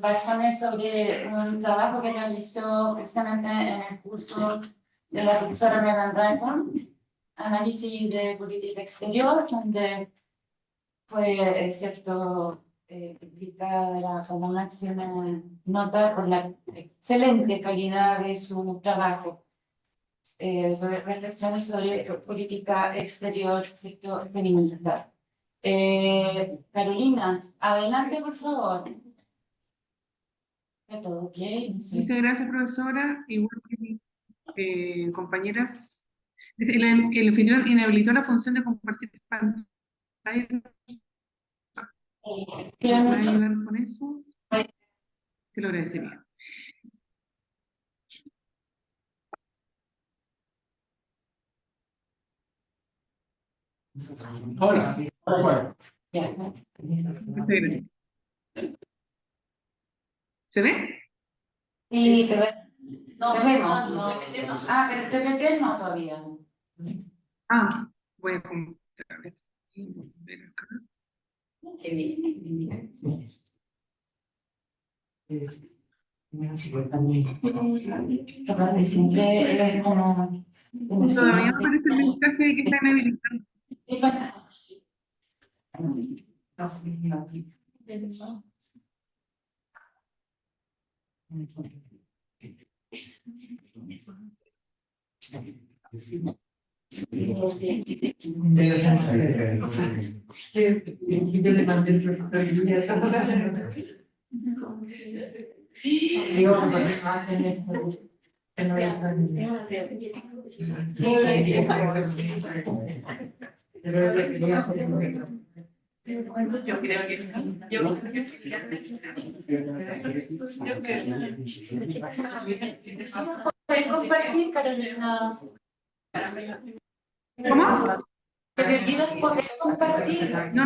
va a exponer sobre un trabajo que realizó precisamente en el curso de la profesora Megan Ransom, análisis de política exterior, donde fue, cierto, publicada con una máxima nota por la excelente calidad de su trabajo. Sobre reflexiones sobre política exterior, sector feminista. Carolina, adelante, por favor. ¿Está todo ok? Sí. Muchas gracias, profesora. Igual que compañeras. Dice, el anfitrión inhabilitó la función de compartir pantalla. ¿Me va a ayudar con eso? Se lo agradecería. Hola. Bueno. Muchas gracias. ¿Se ve? Sí, te vemos. Ah, pero te metes no todavía. Ah, voy a comprar esto. Ver acá. Siempre es como... Todavía no aparece el mensaje de que están habilitando. ¿Qué pasa? Yo le mandé el profesor digo, más en esto. Yo creo que ¿Puedes compartir, Carolina? ¿Cómo? ¿Te decides poder compartir? No,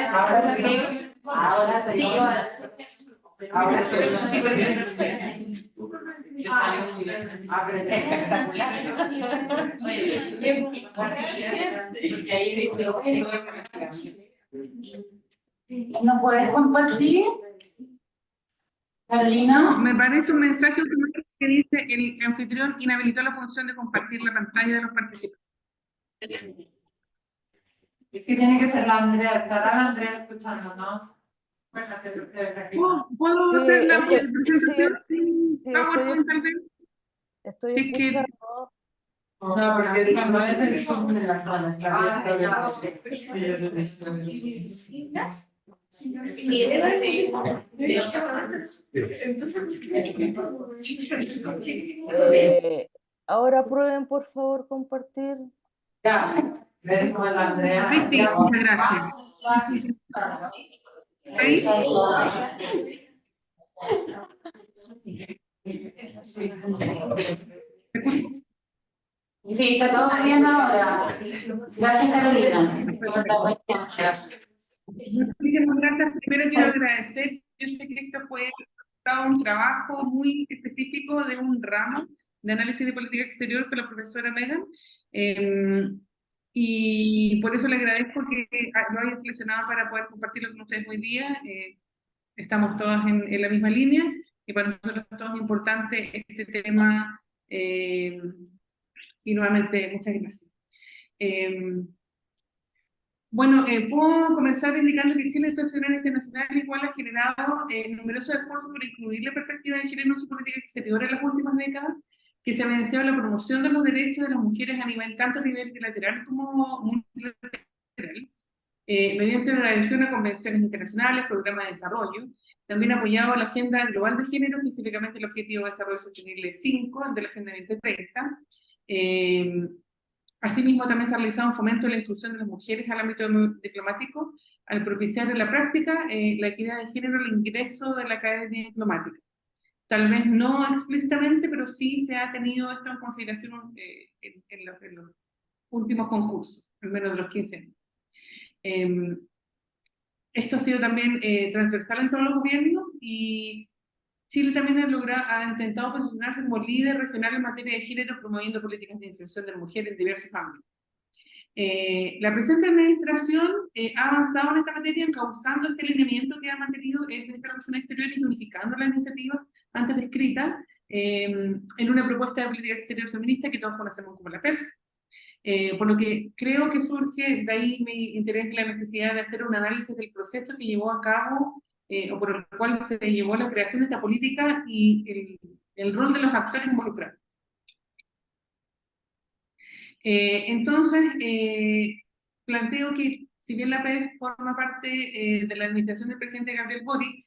Ahora soy yo. Ahora soy ¿No puedes compartir, Carolina? me parece un mensaje que dice el anfitrión inhabilitó la función de compartir la pantalla de los participantes. Es que tiene que ser la Andrea, estará la Andrea escuchando, ¿no? Bueno, hacer ustedes aquí. ¿Puedo hacer la presentación sin sí, PowerPoint tal vez? Estoy Si es que escuchando. No, porque esta no es el Zoom de las zonas, está abierto Ahora prueben, por favor, compartir. Ya, ¿ves cómo la Andrea? Ay, sí, muchas gracias. ¿Ahí? Sí, está todo bien ahora. Gracias, Carolina. Muchísimas gracias. Primero quiero agradecer. Yo sé que esto fue todo un trabajo muy específico de un ramo de análisis de política exterior con la profesora Megan. Y por eso le agradezco que lo hayan seleccionado para poder compartirlo con ustedes hoy día. Estamos todas en la misma línea y para nosotros todos es importante este tema. Y nuevamente, muchas gracias. Bueno, puedo comenzar indicando que Chile en su accionar internacional igual ha generado numerosos esfuerzos por incluir la perspectiva de género en su política exterior en las últimas décadas, que se ha evidenciado la promoción de los derechos de las mujeres a nivel tanto a nivel bilateral como multilateral, mediante la adhesión a convenciones internacionales, programas de desarrollo. También ha apoyado la Agenda Global de Género, específicamente el Objetivo de Desarrollo Sostenible 5 de la Agenda 2030. Asimismo, también se ha realizado un fomento de la inclusión de las mujeres al ámbito diplomático, al propiciar en la práctica la equidad de género al ingreso de la academia diplomática. Tal vez no explícitamente, pero sí se ha tenido esto en consideración en los últimos concursos, al menos de los 15 años. Esto ha sido también transversal en todos los gobiernos y Chile también ha intentado posicionarse como líder regional en materia de género, promoviendo políticas de inserción de la mujer en diversos ámbitos. La presente administración ha avanzado en esta materia, encauzando este alineamiento que ha mantenido el Ministerio de Relaciones Exteriores y unificando la iniciativa antes descrita en una propuesta de política exterior feminista que todos conocemos como la PEF. Por lo que creo que surge de ahí mi interés en la necesidad de hacer un análisis del proceso que llevó a cabo o por el cual se llevó a la creación de esta política y el rol de los actores involucrados. Entonces, planteo que si bien la PEF forma parte de la administración del presidente Gabriel Boric,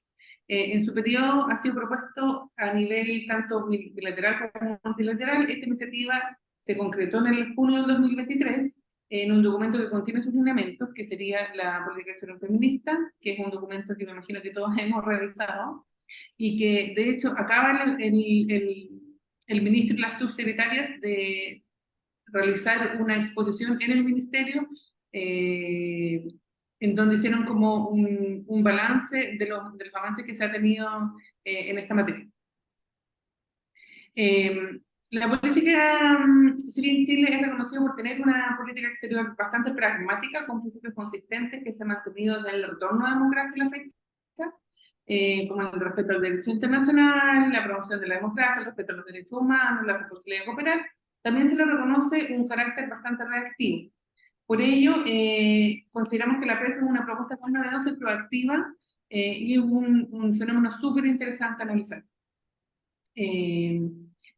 en su periodo ha sido propuesto a nivel tanto bilateral como multilateral. Esta iniciativa se concretó en el junio del 2023 en un documento que contiene sus lineamientos, que sería la política exterior feminista, que es un documento que me imagino que todos hemos revisado, y que de hecho acaba el ministro y las subsecretarias de realizar una exposición en el ministerio en donde hicieron como un balance de los avances que se ha tenido en esta materia. La política civil en Chile es reconocida por tener una política exterior bastante pragmática, con principios consistentes que se han mantenido desde el retorno a la democracia a la fecha, como el respeto al derecho internacional, la promoción de la democracia, el respeto a los derechos humanos, la responsabilidad de cooperar. También se le reconoce un carácter bastante reactivo. Por ello, consideramos que la PEF es una propuesta muy novedosa y proactiva y es un fenómeno súper interesante a analizar.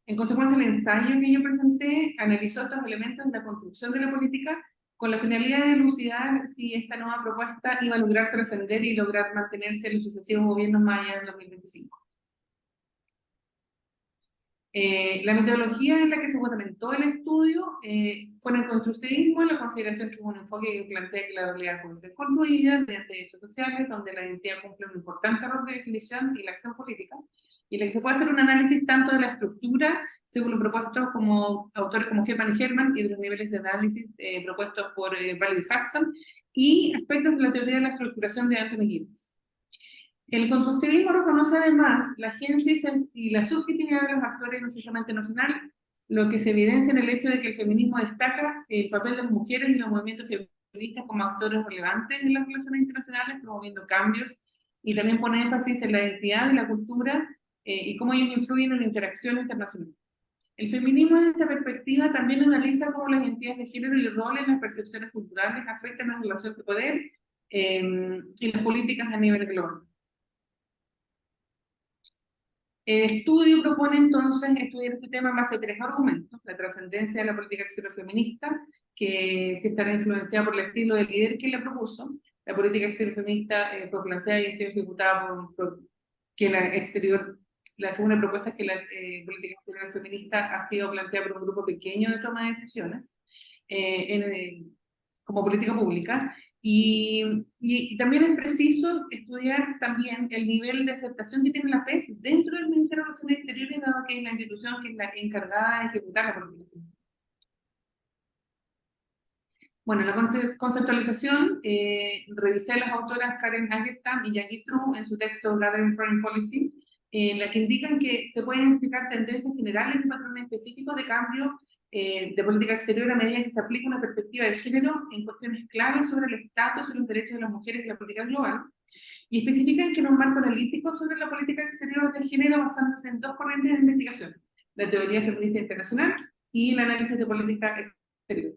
En consecuencia, el ensayo que yo presenté analizó estos elementos de la construcción de la política con la finalidad de elucidar si esta nueva propuesta iba a lograr trascender y lograr mantenerse en los sucesivos gobiernos más allá del 2025. La metodología en la que se fundamentó el estudio fue en el constructivismo, la consideración que es un enfoque que plantea que la realidad puede ser construida mediante hechos sociales, donde la identidad cumple un importante rol de definición y la acción política, y en la que se puede hacer un análisis tanto de la estructura, según lo propuesto como autores como Herman y Herman, y de los niveles de análisis propuestos por Valerie Faxon, y aspectos de la teoría de la estructuración de Anthony Giddens. El constructivismo reconoce además la agencia y la subjetividad de los actores no solamente nacional, lo que se evidencia en el hecho de que el feminismo destaca el papel de las mujeres y los movimientos feministas como actores relevantes en las relaciones internacionales, promoviendo cambios, y también pone énfasis en la identidad y la cultura y cómo ellos influyen en la interacción internacional. El feminismo desde esta perspectiva también analiza cómo las identidades de género y el rol en las percepciones culturales afectan la relación de poder y las políticas a nivel global. El estudio propone entonces estudiar este tema en base a 3 argumentos: la trascendencia de la política exterior feminista, que sí estará influenciada por el estilo del líder que la propuso. La política exterior feminista fue planteada y ha sido ejecutada la segunda propuesta es que la política exterior feminista ha sido planteada por un grupo pequeño de toma de decisiones como política pública. Y también es preciso estudiar también el nivel de aceptación que tiene la PEF dentro del Ministerio de Relaciones Exteriores, dado que es la institución que es la encargada de ejecutar la política. Bueno, la conceptualización, revisé a las autoras Karen Hagelstam y Jackie True en su texto Gathering Foreign Policy, en la que indican que se pueden identificar tendencias generales y patrones específicos de cambio de política exterior a medida que se aplica una perspectiva de género en cuestiones claves sobre el estatus y los derechos de las mujeres y la política global, y especifican que en un marco analítico sobre la política exterior de género basándose en dos corrientes de investigación, la teoría feminista internacional y el análisis de política exterior,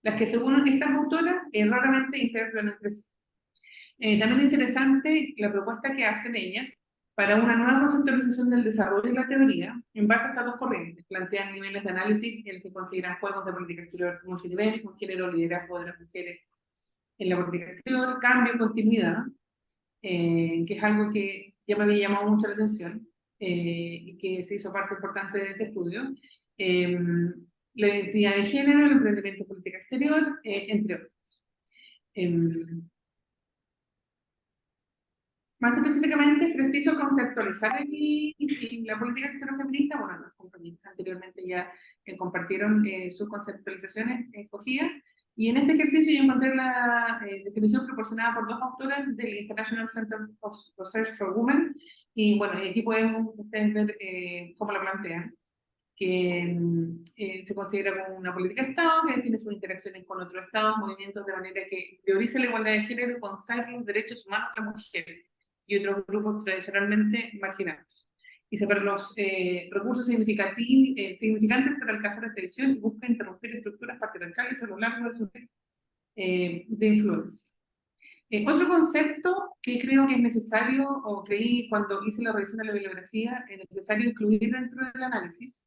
las que según estas autoras raramente interactúan entre sí. También es interesante la propuesta que hacen ellas para una nueva conceptualización del desarrollo y la teoría en base a estas dos corrientes. Plantean niveles de análisis en el que consideran juegos de política exterior multinivel, con género, liderazgo de las mujeres en la política exterior, cambio y continuidad, que es algo que ya me había llamado mucho la atención y que se hizo parte importante de este estudio. La identidad de género, el emprendimiento de política exterior, entre otros. Más específicamente, es preciso conceptualizar la política exterior feminista. Bueno, los compañeros anteriormente ya compartieron sus conceptualizaciones escogidas, y en este ejercicio yo encontré la definición proporcionada por dos autoras del International Center of Research for Women, y bueno, aquí pueden ustedes ver cómo lo plantean, que se considera como una política de Estado que define sus interacciones con otros Estados, movimientos de manera que prioriza la igualdad de género y consagra los derechos humanos de las mujeres y otros grupos tradicionalmente marginados. Y separa los recursos significantes para alcanzar esta visión y busca interrumpir estructuras patriarcales a lo largo de su red de influencia. Otro concepto que creo que es necesario, o creí cuando hice la revisión de la bibliografía, es necesario incluir dentro del análisis,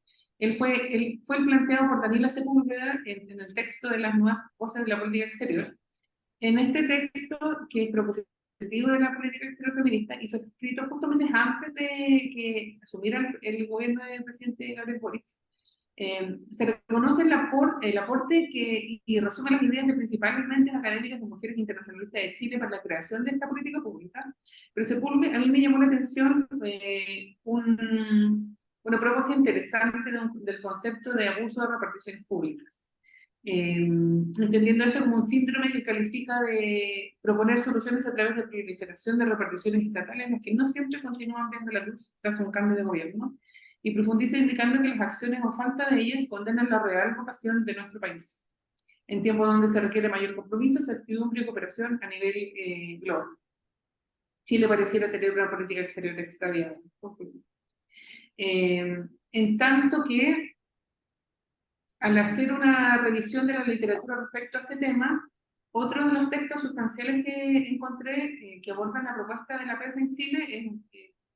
fue el planteado por Daniela Sepúlveda en el texto de las nuevas voces de la política exterior. En este texto, que es propositivo de la política exterior feminista, y fue escrito justo meses antes de que asumiera el gobierno del presidente Gabriel Boric, se reconoce el aporte y resume las ideas de principales mentes académicas de mujeres internacionalistas de Chile para la creación de esta política pública. Pero Sepúlveda, a mí me llamó la atención una propuesta interesante del concepto de abuso de reparticiones públicas. Entendiendo esto como un síndrome que califica de proponer soluciones a través de proliferación de reparticiones estatales en las que no siempre continúan viendo la luz tras un cambio de gobierno, y profundiza indicando que las acciones o falta de ellas condenan la real vocación de nuestro país, en tiempos donde se requiere mayor compromiso, certidumbre y cooperación a nivel global. Chile pareciera tener una política exterior extraviada. En tanto que al hacer una revisión de la literatura respecto a este tema, otro de los textos sustanciales que encontré que abordan la propuesta de la PEF en Chile es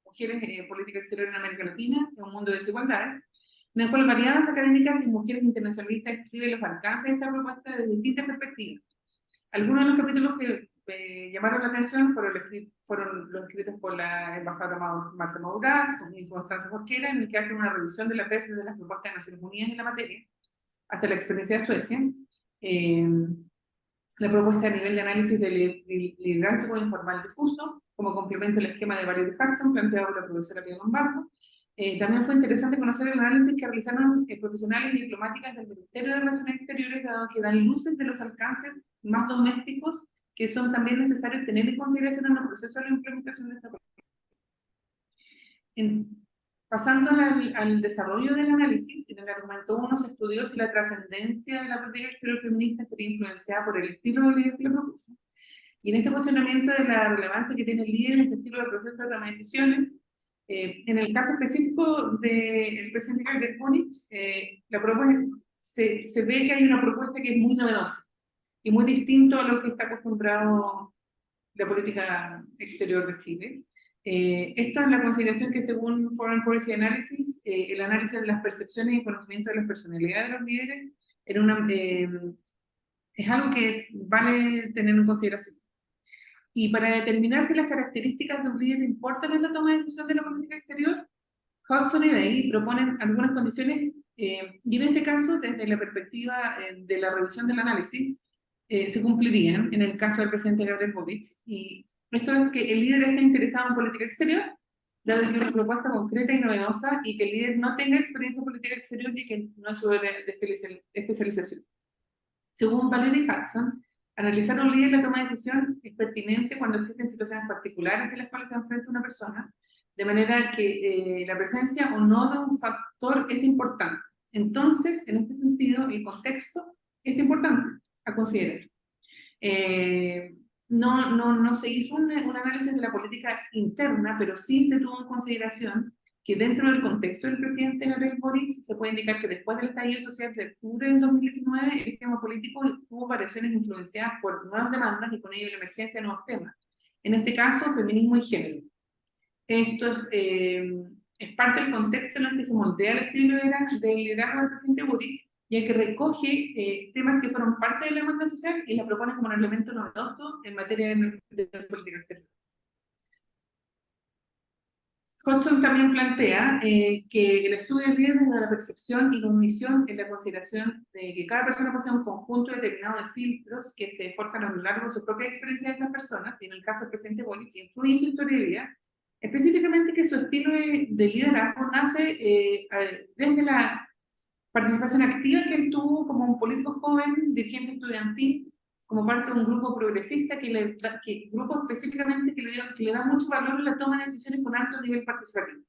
Mujeres, Política Exterior en América Latina, en un mundo de desigualdades, en el cual variadas académicas y mujeres internacionalistas escriben los alcances de esta propuesta desde distintas perspectivas. Algunos de los capítulos que llamaron la atención fueron los escritos por la embajadora Marta Maurás y Constanza Jorquera, en el que hacen una revisión de la PEF de las propuestas de Naciones Unidas en la materia, hasta la experiencia de Suecia, la propuesta a nivel de análisis del liderazgo informal difuso, como complemento al esquema de Valerie Hudson, planteado por la profesora Pia Lombardo. También fue interesante conocer el análisis que realizaron profesionales y diplomáticas del Ministerio de Relaciones Exteriores, dado que dan luces de los alcances más domésticos que son también necesarios tener en consideración en el proceso de la implementación de esta política. Pasando al desarrollo del análisis, en el argumento 1 se estudió si la trascendencia de la política exterior feminista estaría influenciada por el estilo de líder que la propuso. Y en este cuestionamiento de la relevancia que tiene el líder en este estilo de proceso de toma de decisiones, en el caso específico del presidente Gabriel Boric, la propuesta, se ve que hay una propuesta que es muy novedosa y muy distinto a lo que está acostumbrado la política exterior de Chile. Esto es la consideración que, según Foreign Policy Analysis, el análisis de las percepciones y conocimiento de las personalidades de los líderes es algo que vale tener en consideración. Y para determinar si las características de un líder importan en la toma de decisión de la política exterior, Hudson y Day proponen algunas condiciones, y en este caso, desde la perspectiva de la revisión del análisis, se cumplirían en el caso del presidente Gabriel Boric. Y esto es que el líder esté interesado en política exterior, dado que es una propuesta concreta y novedosa, y que el líder no tenga experiencia en política exterior y que no es su área de especialización. Según Valerie Hudson, analizar a un líder la toma de decisión es pertinente cuando existen situaciones particulares en las cuales se enfrenta una persona, de manera que la presencia o no de un factor es importante. Entonces, en este sentido, el contexto es importante a considerar. No se hizo un análisis de la política interna, pero sí se tuvo en consideración que dentro del contexto del presidente Gabriel Boric se puede indicar que después del estallido social de octubre del 2019, el esquema político tuvo variaciones influenciadas por nuevas demandas y con ello la emergencia de nuevos temas. En este caso, feminismo y género. Esto es parte del contexto en el que se moldea el estilo del liderazgo del presidente Boric, ya que recoge temas que fueron parte de la demanda social y la propone como un elemento novedoso en materia de política exterior. Hodgson también plantea que el estudio de riesgos de la percepción y cognición en la consideración de que cada persona posee un conjunto determinado de filtros que se forjan a lo largo de su propia experiencia de esas personas, y en el caso del presidente Boric influye en su historia de vida, específicamente que su estilo de liderazgo nace desde la participación activa que él tuvo como un político joven, dirigente estudiantil, como parte de un grupo progresista, grupo específicamente que le da mucho valor a la toma de decisiones con alto nivel participativo.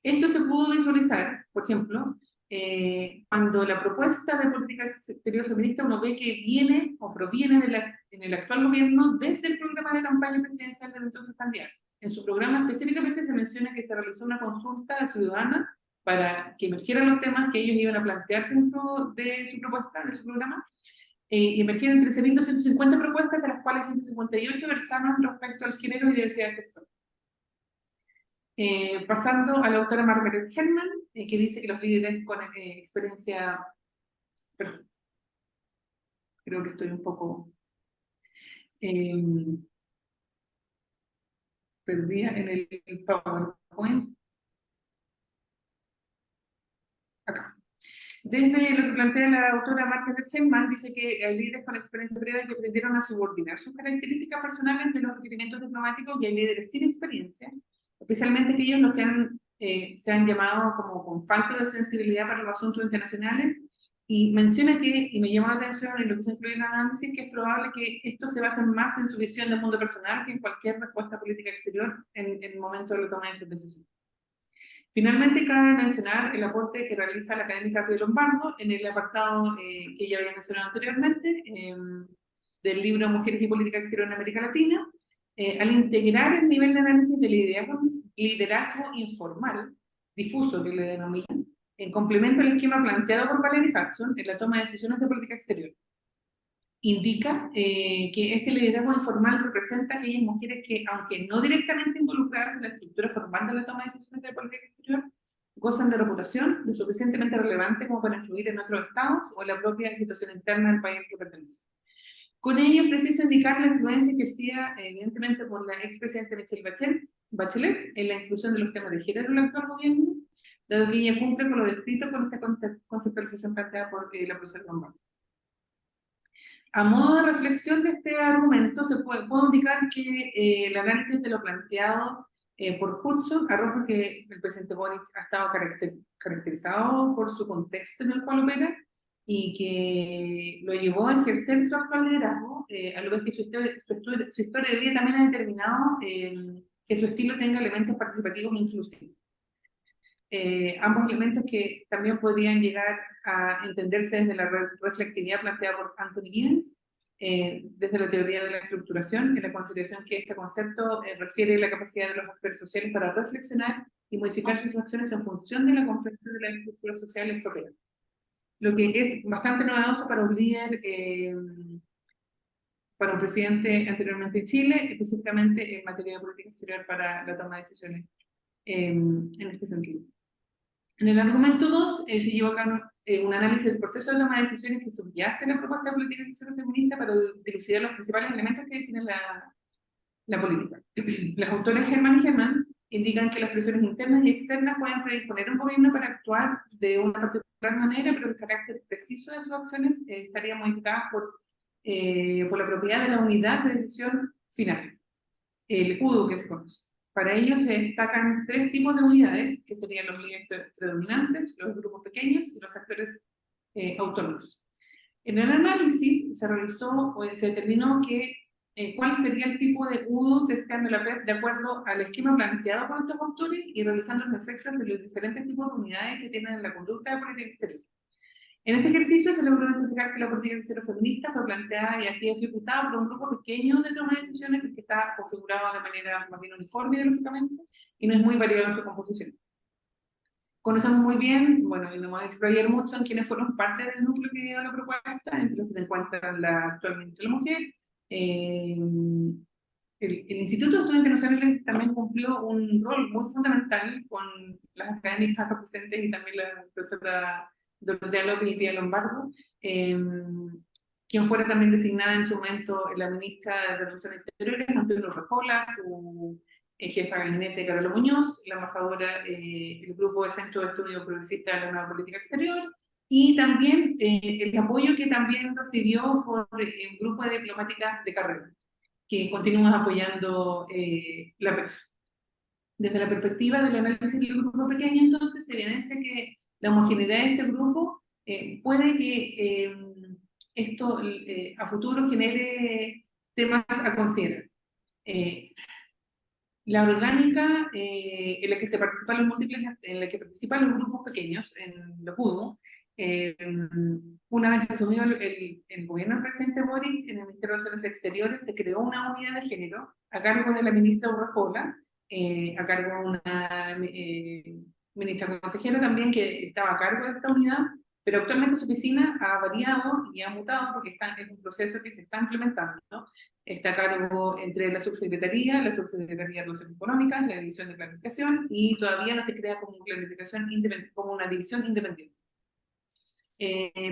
Esto se pudo visualizar, por ejemplo, cuando la propuesta de política exterior feminista uno ve que viene o proviene en el actual gobierno desde el programa de campaña presidencial del entonces candidato. En su programa específicamente se menciona que se realizó una consulta ciudadana para que emergieran los temas que ellos iban a plantear dentro de su propuesta, de su programa, y emergieron 13.250 propuestas, de las cuales 158 versaron respecto al género y diversidad sexual. Pasando a la autora Margaret Herman, que dice que los líderes con experiencia... Perdón, creo que estoy un poco perdida en el PowerPoint. Acá. Desde lo que plantea la autora Margaret Herman, dice que hay líderes con experiencia previa que aprendieron a subordinar sus características personales de los requerimientos diplomáticos, y hay líderes sin experiencia, especialmente aquellos los que se han llamado como con falta de sensibilidad para los asuntos internacionales, y menciona que, y me llama la atención en lo que se incluye en el análisis, que es probable que esto se base más en su visión del mundo personal que en cualquier respuesta política exterior en el momento de la toma de sus decisiones. Finalmente, cabe mencionar el aporte que realiza la académica Pío Lombardo en el apartado que ya había mencionado anteriormente, del libro Mujeres y Política Exterior en América Latina, al integrar el nivel de análisis del liderazgo informal, difuso que le denominan, en complemento al esquema planteado por Valerie Hudson en la toma de decisiones de política exterior. Indica que este liderazgo informal representa a aquellas mujeres que, aunque no directamente involucradas en la estructura formal de la toma de decisiones de política exterior, gozan de reputación lo suficientemente relevante como para influir en otros estados o en la propia situación interna del país al que pertenece. Con ello es preciso indicar la influencia ejercida evidentemente por la expresidenta Michelle Bachelet en la inclusión de los temas de género en el actual gobierno, dado que ella cumple con lo descrito con esta conceptualización planteada por la profesora Lombardo. A modo de reflexión de este argumento, puedo indicar que el análisis de lo planteado por Hudson arroja que el presidente Boric ha estado caracterizado por su contexto en el cual opera y que lo llevó a ejercer su actual liderazgo, a lo vez que su historia de vida también ha determinado que su estilo tenga elementos participativos e inclusivos. Ambos elementos que también podrían llegar a entenderse desde la reflectividad planteada por Anthony Giddens, desde la teoría de la estructuración, en la consideración que este concepto refiere a la capacidad de los actores sociales para reflexionar y modificar sus acciones en función de la complejidad de las estructuras sociales propias. Lo que es bastante novedoso para un líder, para un presidente anteriormente en Chile, específicamente en materia de política exterior para la toma de decisiones en este sentido. En el argumento 2 se lleva a cabo un análisis del proceso de toma de decisiones que subyace la propuesta de política exterior feminista para dilucidar los principales elementos que definen la política. Las autoras Herman y Herman indican que las presiones internas y externas pueden predisponer a un gobierno para actuar de una particular manera, pero el carácter preciso de sus acciones estaría modificado por la propiedad de la unidad de decisión final, el UDO que se conoce. Para ello se destacan 3 tipos de unidades, que serían los líderes predominantes, los grupos pequeños y los actores autónomos. En el análisis se realizó, se determinó que cuál sería el tipo de UDO testeando la PEF de acuerdo al esquema planteado por estos autores y revisando los efectos de los diferentes tipos de unidades que tienen en la conducta de política exterior. En este ejercicio se logró identificar que la política exterior feminista fue planteada y así ejecutada por un grupo pequeño de toma de decisiones que está configurado de manera más bien uniforme ideológicamente y no es muy variado en su composición. Conocemos muy bien, bueno, y no vamos a explayar mucho en quienes fueron parte del núcleo que dio la propuesta, entre los que se encuentran la actual ministra de la Mujer. El Instituto de Estudios Internacionales también cumplió un rol muy fundamental con las académicas presentes y también la profesora Dorotea López y Pía Lombardo, quien fuera también designada en su momento la ministra de Relaciones Exteriores, Antonio Rajola, su jefa de gabinete Carolina Muñoz, la embajadora del Grupo de Centro de Estudio Progresista de la Nueva Política Exterior, y también el apoyo que también recibió por el grupo de diplomáticas de carrera, que continúan apoyando la PEF. Desde la perspectiva del análisis del grupo pequeño, entonces, se evidencia que la homogeneidad de este grupo puede que esto a futuro genere temas a considerar. La orgánica en la que se participan los múltiples, en la que participan los grupos pequeños en los UDO, una vez asumido el gobierno del presidente Boric, en el Ministerio de Relaciones Exteriores se creó una unidad de género a cargo de la ministra Urrejola, a cargo de una ministra consejera también que estaba a cargo de esta unidad, pero actualmente su oficina ha variado y ha mutado porque es un proceso que se está implementando, ¿no? Está a cargo entre la Subsecretaría de Relaciones Económicas, la División de Planificación, y todavía no se crea como planificación como una división independiente.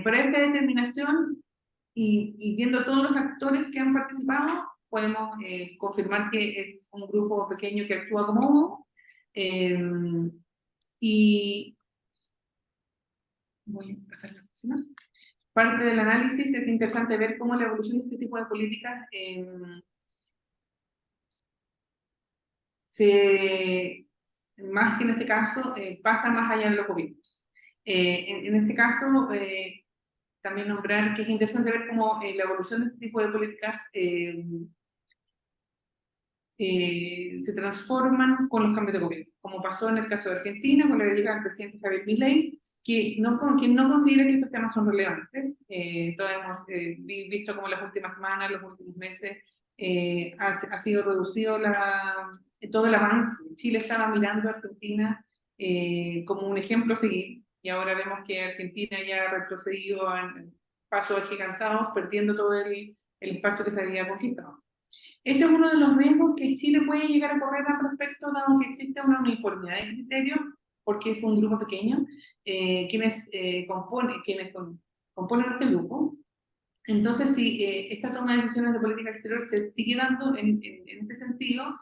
Para esta determinación y viendo todos los actores que han participado, podemos confirmar que es un grupo pequeño que actúa como uno. Y voy a pasar a la próxima. Parte del análisis es interesante ver cómo la evolución de este tipo de políticas más que en este caso, pasa más allá de los gobiernos. En este caso, también nombrar que es interesante ver cómo la evolución de este tipo de políticas se transforman con los cambios de gobierno, como pasó en el caso de Argentina con la llegada del presidente Javier Milei, quien no considera que estos temas son relevantes. Todos hemos visto cómo las últimas semanas, los últimos meses, ha sido reducido todo el avance. Chile estaba mirando a Argentina como un ejemplo a seguir, y ahora vemos que Argentina ya ha retrocedido en pasos agigantados, perdiendo todo el espacio que se había conquistado. Este es uno de los riesgos que Chile puede llegar a correr al respecto, dado que existe una uniformidad de criterios, porque es un grupo pequeño, quienes componen este grupo. Entonces, si esta toma de decisiones de política exterior se sigue dando en este sentido,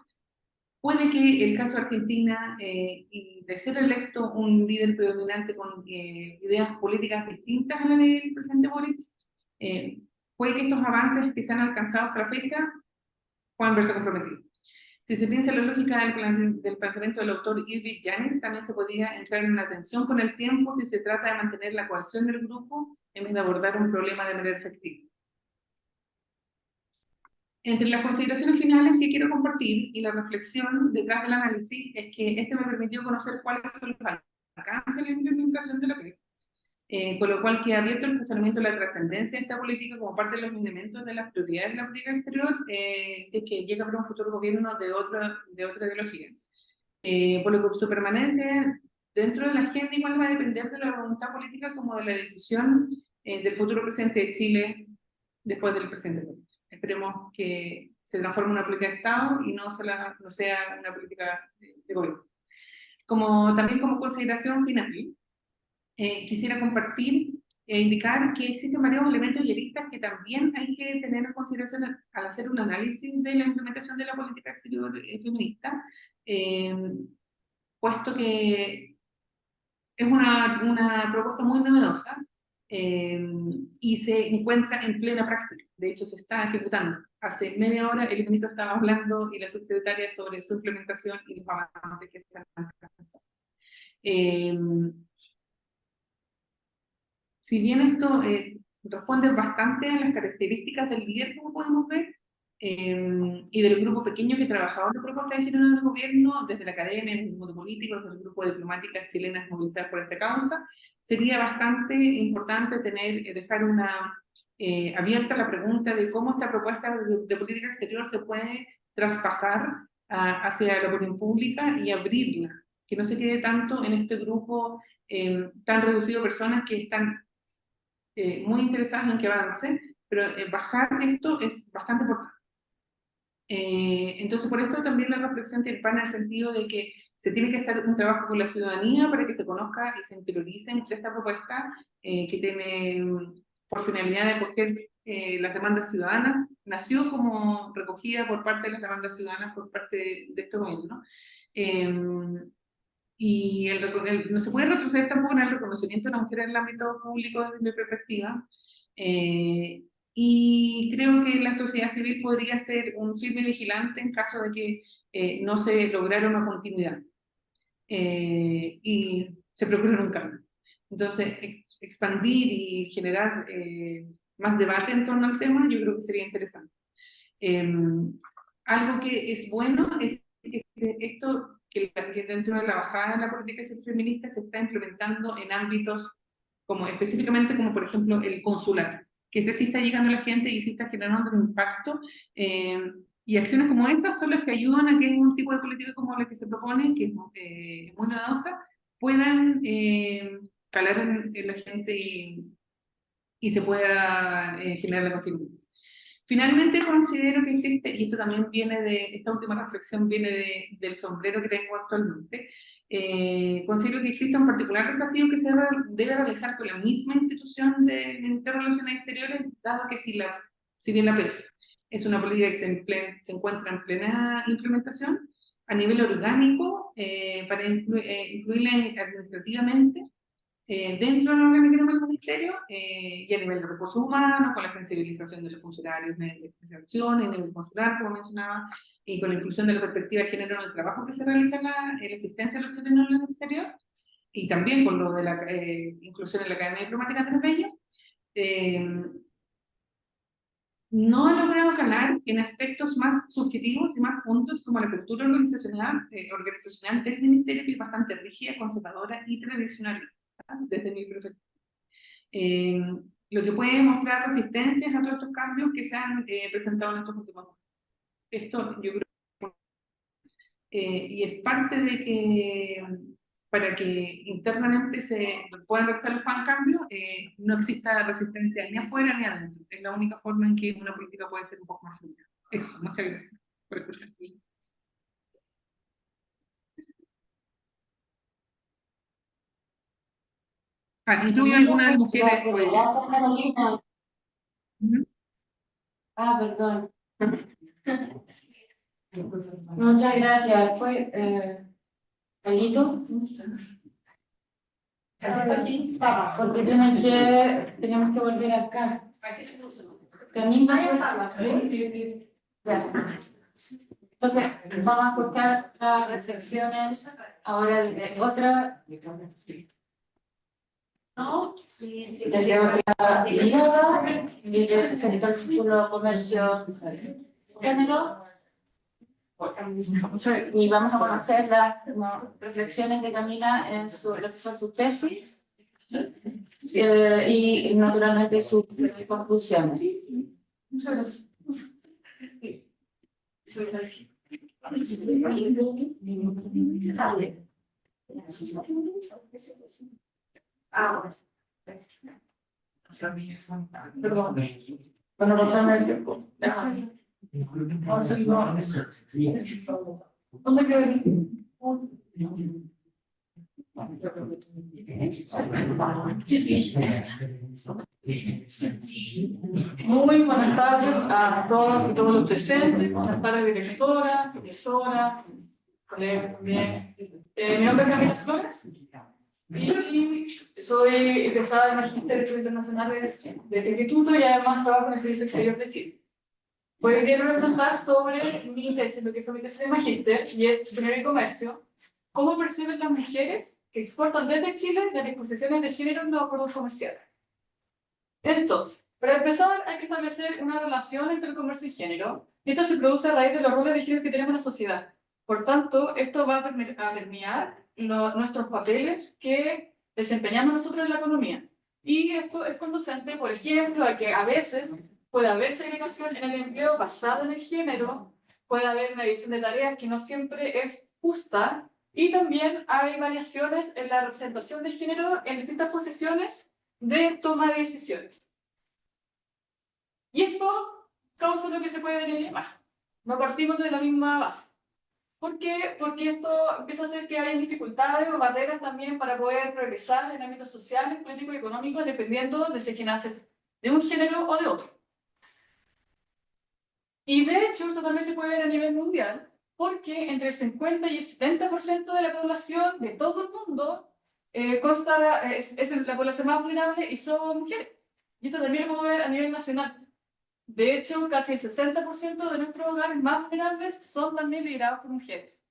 puede que el caso de Argentina, y de ser electo un líder predominante con ideas políticas distintas a las del presidente Boric, puede que estos avances que se han alcanzado hasta la fecha puedan verse comprometidos. Si se piensa en la lógica del planteamiento del autor Irving Yanis, también se podría entrar en una tensión con el tiempo si se trata de mantener la cohesión del grupo en vez de abordar un problema de manera efectiva. Entre las consideraciones finales que quiero compartir y la reflexión detrás del análisis es que este me permitió conocer cuáles son los alcances de la implementación de la PEF, con lo cual queda abierto el cuestionamiento de la trascendencia de esta política como parte de los elementos de las prioridades de la política exterior, si es que llega para un futuro gobierno de otra ideología. Por lo que su permanencia dentro de la agenda igual va a depender de la voluntad política como de la decisión del futuro presidente de Chile después del presidente Boric. Esperemos que se transforme en una política de Estado y no sea una política de gobierno. También como consideración final, quisiera compartir e indicar que existen varios elementos y aristas que también hay que tener en consideración al hacer un análisis de la implementación de la política exterior feminista, puesto que es una propuesta muy novedosa y se encuentra en plena práctica. De hecho, se está ejecutando. Hace media hora el ministro estaba hablando y la subsecretaria sobre su implementación y los avances que están alcanzando. Si bien esto responde bastante a las características del líder, como podemos ver, y del grupo pequeño que trabajaba en la propuesta de género del gobierno, desde la academia, desde el mundo político, desde el grupo de diplomáticas chilenas movilizadas por esta causa, sería bastante importante dejar abierta la pregunta de cómo esta propuesta de política exterior se puede traspasar hacia la opinión pública y abrirla, que no se quede tanto en este grupo tan reducido de personas que están muy interesadas en que avance, pero bajar esto es bastante importante. Entonces, por esto también la reflexión tiene en el sentido de que se tiene que hacer un trabajo con la ciudadanía para que se conozca y se interiorice en esta propuesta que tiene por finalidad de acoger las demandas ciudadanas. Nació como recogida por parte de las demandas ciudadanas por parte de este gobierno. Y no se puede retroceder tampoco en el reconocimiento de la mujer en el ámbito público desde mi perspectiva. Y creo que la sociedad civil podría ser un firme vigilante en caso de que no se lograra una continuidad y se procure un cambio. Entonces, expandir y generar más debate en torno al tema, yo creo que sería interesante. Algo que es bueno es que esto, que dentro de la bajada de la política feminista se está implementando en ámbitos específicamente como por ejemplo el consular, que ese sí está llegando a la gente y sí está generando un impacto, y acciones como estas son las que ayudan a que un tipo de política como la que se propone, que es muy novedosa, puedan calar en la gente y se pueda generar la continuidad. Finalmente considero que existe, y esto también esta última reflexión viene del sombrero que tengo actualmente, considero que existe un particular desafío que se debe realizar con la misma institución del Ministerio de Relaciones Exteriores, dado que si bien la PEF es una política que se encuentra en plena implementación, a nivel orgánico, para incluirla administrativamente, dentro del organigrama del ministerio y a nivel de recursos humanos, con la sensibilización de los funcionarios de especialización, en el consular, como mencionaba, y con la inclusión de la perspectiva de género en el trabajo que se realiza en la asistencia a los chilenos en el exterior, y también con lo de la inclusión en la Academia Diplomática Andrés Bello, no ha logrado calar en aspectos más subjetivos y más puntos como la cultura organizacional del ministerio, que es bastante rígida, conservadora y tradicionalista desde mi perspectiva. Lo que puede mostrar resistencias a todos estos cambios que se han presentado en estos últimos años. Esto yo creo y es parte de que para que internamente se puedan realizar los cambios, no exista resistencia ni afuera ni adentro. Es la única forma en que una política puede ser un poco más fluida. Eso, muchas gracias por escuchar. Incluye algunas mujeres. Gracias, Carolina. ¿Mm? Perdón. Muchas gracias. Carlito. Porque tenemos que volver acá. Camila. Entonces, vamos a escuchar las reflexiones ahora de otra. Desde otra mirada y del sector de comercio género. Y vamos a conocer las reflexiones de Camila en su tesis y naturalmente sus conclusiones. Muchas gracias. Perdón. Bueno, pasame el tiempo. ¿Dónde quedé? Muy buenas tardes a todas y todos los presentes. Buenas tardes, directora, profesora, colegas también. Mi nombre es Camila Flores y soy egresada de Magíster en Estudios Internacionales del Instituto y además trabajo en el Servicio Exterior de Chile. Hoy quiero representar sobre mi tesis, lo que fue mi tesis de Magíster, y es Dinero y Comercio. ¿Cómo perciben las mujeres que exportan desde Chile las disposiciones de género en los acuerdos comerciales? Entonces, para empezar, hay que establecer una relación entre el comercio y género, Esto se produce a raíz de los roles de género que tenemos en la sociedad. Por tanto, esto va a permear nuestros papeles que desempeñamos nosotros en la economía. Y esto es conducente, por ejemplo, a que a veces puede haber segregación en el empleo basada en el género, puede haber una división de tareas que no siempre es justa, y también hay variaciones en la representación de género en distintas posiciones de toma de decisiones. Y esto causa lo que se puede ver en la imagen. No partimos de la misma base. ¿Por qué? Porque esto empieza a hacer que haya dificultades o barreras también para poder progresar en ámbitos sociales, políticos y económicos, dependiendo de si es que naces de un género o de otro. Y de hecho, esto también se puede ver a nivel mundial, porque entre el 50 y el 70% de la población de todo el mundo es la población más vulnerable y son mujeres. Y esto también lo podemos ver a nivel nacional. De hecho, casi el 60% de nuestros hogares más vulnerables son también liderados por mujeres.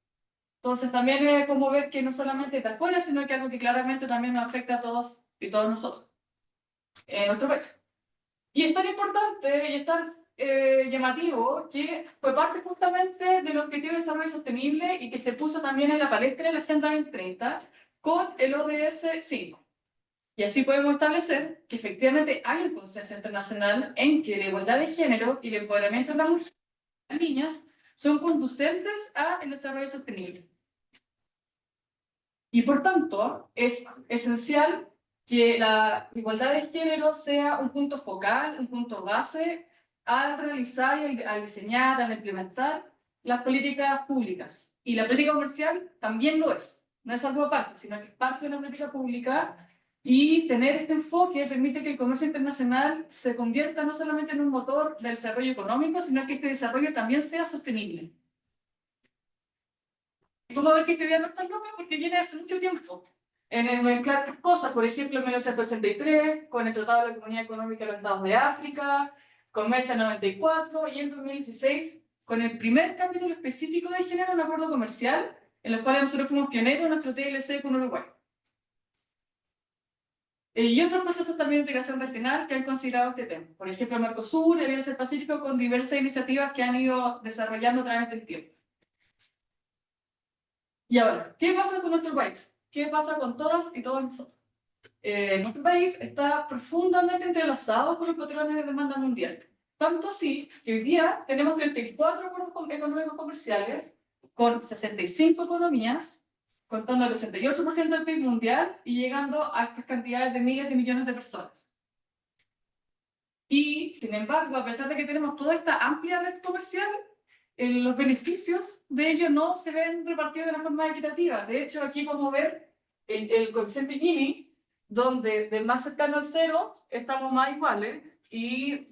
Entonces, también es como ver que no solamente está afuera, sino que algo que claramente también nos afecta a todos y todos nosotros en nuestro país. Y es tan importante y es tan llamativo que fue parte justamente del Objetivo de Desarrollo Sostenible y que se puso también en la palestra de la Agenda 2030 con el ODS 5. Y así podemos establecer que efectivamente hay un consenso internacional en que la igualdad de género y el empoderamiento de las mujeres y las niñas son conducentes al desarrollo sostenible. Y por tanto, es esencial que la igualdad de género sea un punto focal, un punto base al realizar y al diseñar, al implementar las políticas públicas. Y la política comercial también lo es. No es algo aparte, sino que es parte de la política pública. Y tener este enfoque permite que el comercio internacional se convierta no solamente en un motor del desarrollo económico, sino que este desarrollo también sea sostenible. Vamos a ver que este día no está loca porque viene hace mucho tiempo. En el mezclar cosas, por ejemplo, en 1983, con el Tratado de la Comunidad Económica de los Estados de África, con MESA en 94 y en 2016, con el primer capítulo específico de género en el acuerdo comercial, en los cuales nosotros fuimos pioneros en nuestro TLC con Uruguay. Y otros procesos también de integración regional que han considerado este tema. Por ejemplo, el Mercosur y el Alianza del Pacífico, con diversas iniciativas que han ido desarrollando a través del tiempo. Y ahora, ¿qué pasa con nuestro país? ¿Qué pasa con todas y todos nosotros? Nuestro país está profundamente entrelazado con los patrones de demanda mundial. Tanto así que hoy día tenemos 34 acuerdos económicos comerciales con 65 economías, contando el 88% del PIB mundial y llegando a estas cantidades de miles de millones de personas. Y, sin embargo, a pesar de que tenemos toda esta amplia red comercial, los beneficios de ello no se ven repartidos de una forma equitativa. De hecho, aquí podemos ver el coeficiente Gini, donde del más cercano al cero estamos más iguales y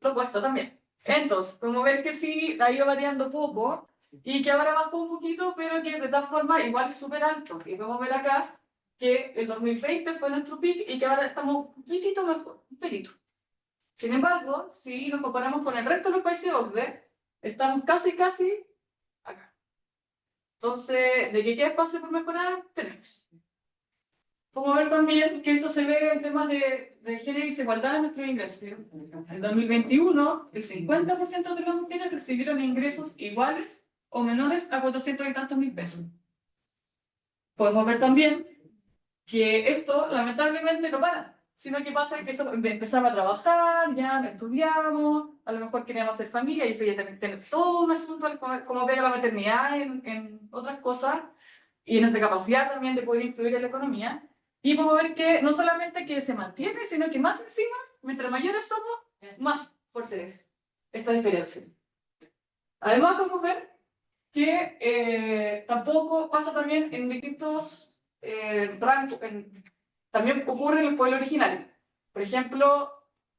lo opuesto también. Entonces, podemos ver que sí ha ido variando poco y que ahora bajó un poquito, pero que de todas formas igual es súper alto. Y podemos ver acá que el 2020 fue nuestro pic y que ahora estamos un poquitito mejor, un pelito. Sin embargo, si nos comparamos con el resto de los países OCDE, estamos casi acá. Entonces, ¿de qué espacio por mejorar? Tenemos. Podemos ver también que esto se ve en temas de género y desigualdad en nuestros ingresos. En 2021, el 50% de las mujeres recibieron ingresos iguales o menores a 400 y tantos mil pesos. Podemos ver también que esto lamentablemente no para, sino que pasa que empezamos a trabajar, ya no estudiamos, a lo mejor queríamos hacer familia y eso ya tiene todo un asunto como ver la maternidad en otras cosas y nuestra capacidad también de poder influir en la economía. Y podemos ver que no solamente que se mantiene, sino que más encima, mientras mayores somos, más fuerte es esta diferencia. Además, podemos ver que tampoco pasa también en distintos rangos, también ocurre en el pueblo original. Por ejemplo,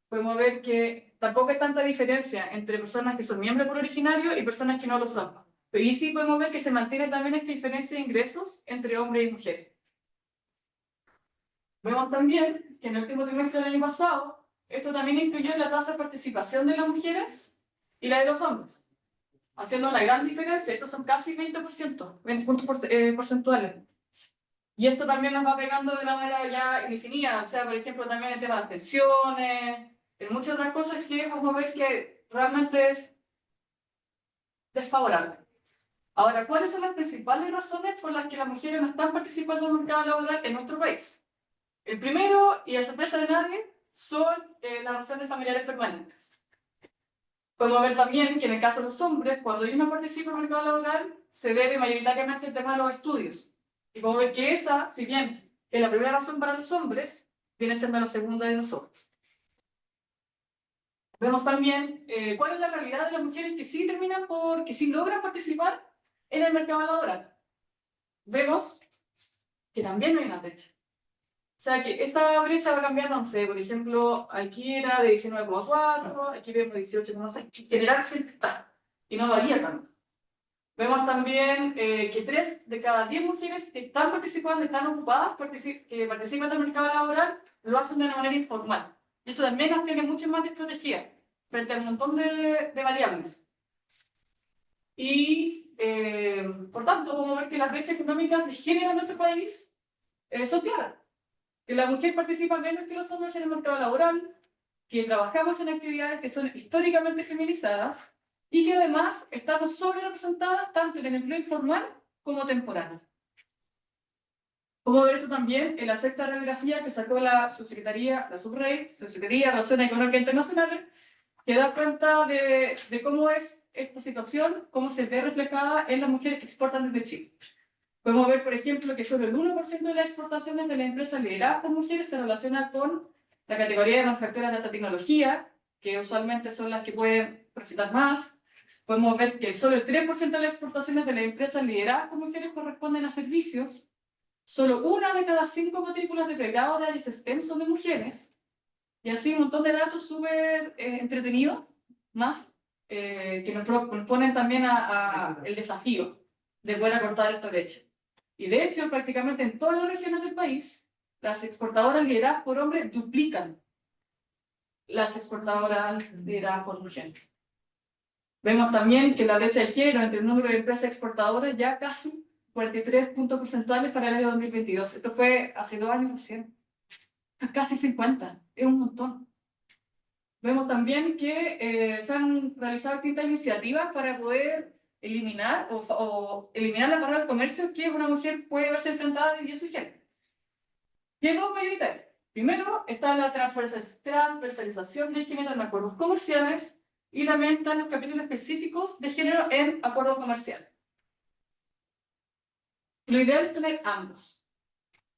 podemos ver que tampoco hay tanta diferencia entre personas que son miembros del pueblo originario y personas que no lo son. Pero ahí sí podemos ver que se mantiene también esta diferencia de ingresos entre hombres y mujeres. Vemos también que en el último trimestre del año pasado, esto también influyó en la tasa de participación de las mujeres y la de los hombres, haciendo una gran diferencia. Estos son casi 20%, 20 puntos porcentuales. Y esto también nos va pegando de una manera ya indefinida, o sea, por ejemplo, también el tema de las pensiones, en muchas otras cosas que vamos a ver que realmente es desfavorable. Ahora, ¿cuáles son las principales razones por las que las mujeres no están participando en el mercado laboral en nuestro país? El primero, y a sorpresa de nadie, son las razones familiares permanentes. Podemos ver también que en el caso de los hombres, cuando ellos no participan en el mercado laboral, se debe mayoritariamente al tema de los estudios. Y podemos ver que esa, si bien es la primera razón para los hombres, viene siendo la segunda de nosotros. Vemos también cuál es la realidad de las mujeres que sí que sí logran participar en el mercado laboral. Vemos que también hay una brecha. O sea que esta brecha va cambiando, no sé, por ejemplo, aquí era de 19,4, aquí vemos 18,6, en general siempre está, y no varía tanto. Vemos también que 3 de cada 10 mujeres que están participando, están ocupadas, que participan del mercado laboral, lo hacen de una manera informal. Y eso también las tiene mucho más desprotegidas frente a un montón de variables. Y, por tanto, podemos ver que las brechas económicas de género en nuestro país son claras. Que la mujer participa menos que los hombres en el mercado laboral, que trabajamos en actividades que son históricamente feminizadas y que además estamos sobrerepresentadas tanto en el empleo informal como temporal. Podemos ver esto también en la sexta radiografía que sacó la Subsecretaría, Subsecretaría de Relaciones Económicas Internacionales, que da cuenta de cómo es esta situación, cómo se ve reflejada en las mujeres que exportan desde Chile. Podemos ver, por ejemplo, que solo el 1% de las exportaciones de las empresas lideradas por mujeres se relaciona con la categoría de manufacturas de alta tecnología, que usualmente son las que pueden profitar más. Podemos ver que solo el 3% de las exportaciones de las empresas lideradas por mujeres corresponden a servicios. Solo 1 de cada 5 matrículas de pregrado de áreas STEM son de mujeres. Y así un montón de datos súper entretenidos, más, que nos ponen también el desafío de poder acortar esta brecha. Y de hecho, prácticamente en todas las regiones del país, las exportadoras lideradas por hombres duplican las exportadoras lideradas por mujeres. Vemos también que la brecha de género entre el número de empresas exportadoras ya casi 43 puntos porcentuales para el año 2022. Esto fue hace 2 años recién. Esto es casi 50, es un montón. Vemos también que se han realizado distintas iniciativas para poder eliminar eliminar la barrera del comercio que una mujer puede verse enfrentada debido a su género. Y hay 2 mayoritarios. Primero está la transversalización de género en acuerdos comerciales y también están los capítulos específicos de género en acuerdos comerciales. Lo ideal es tener ambos,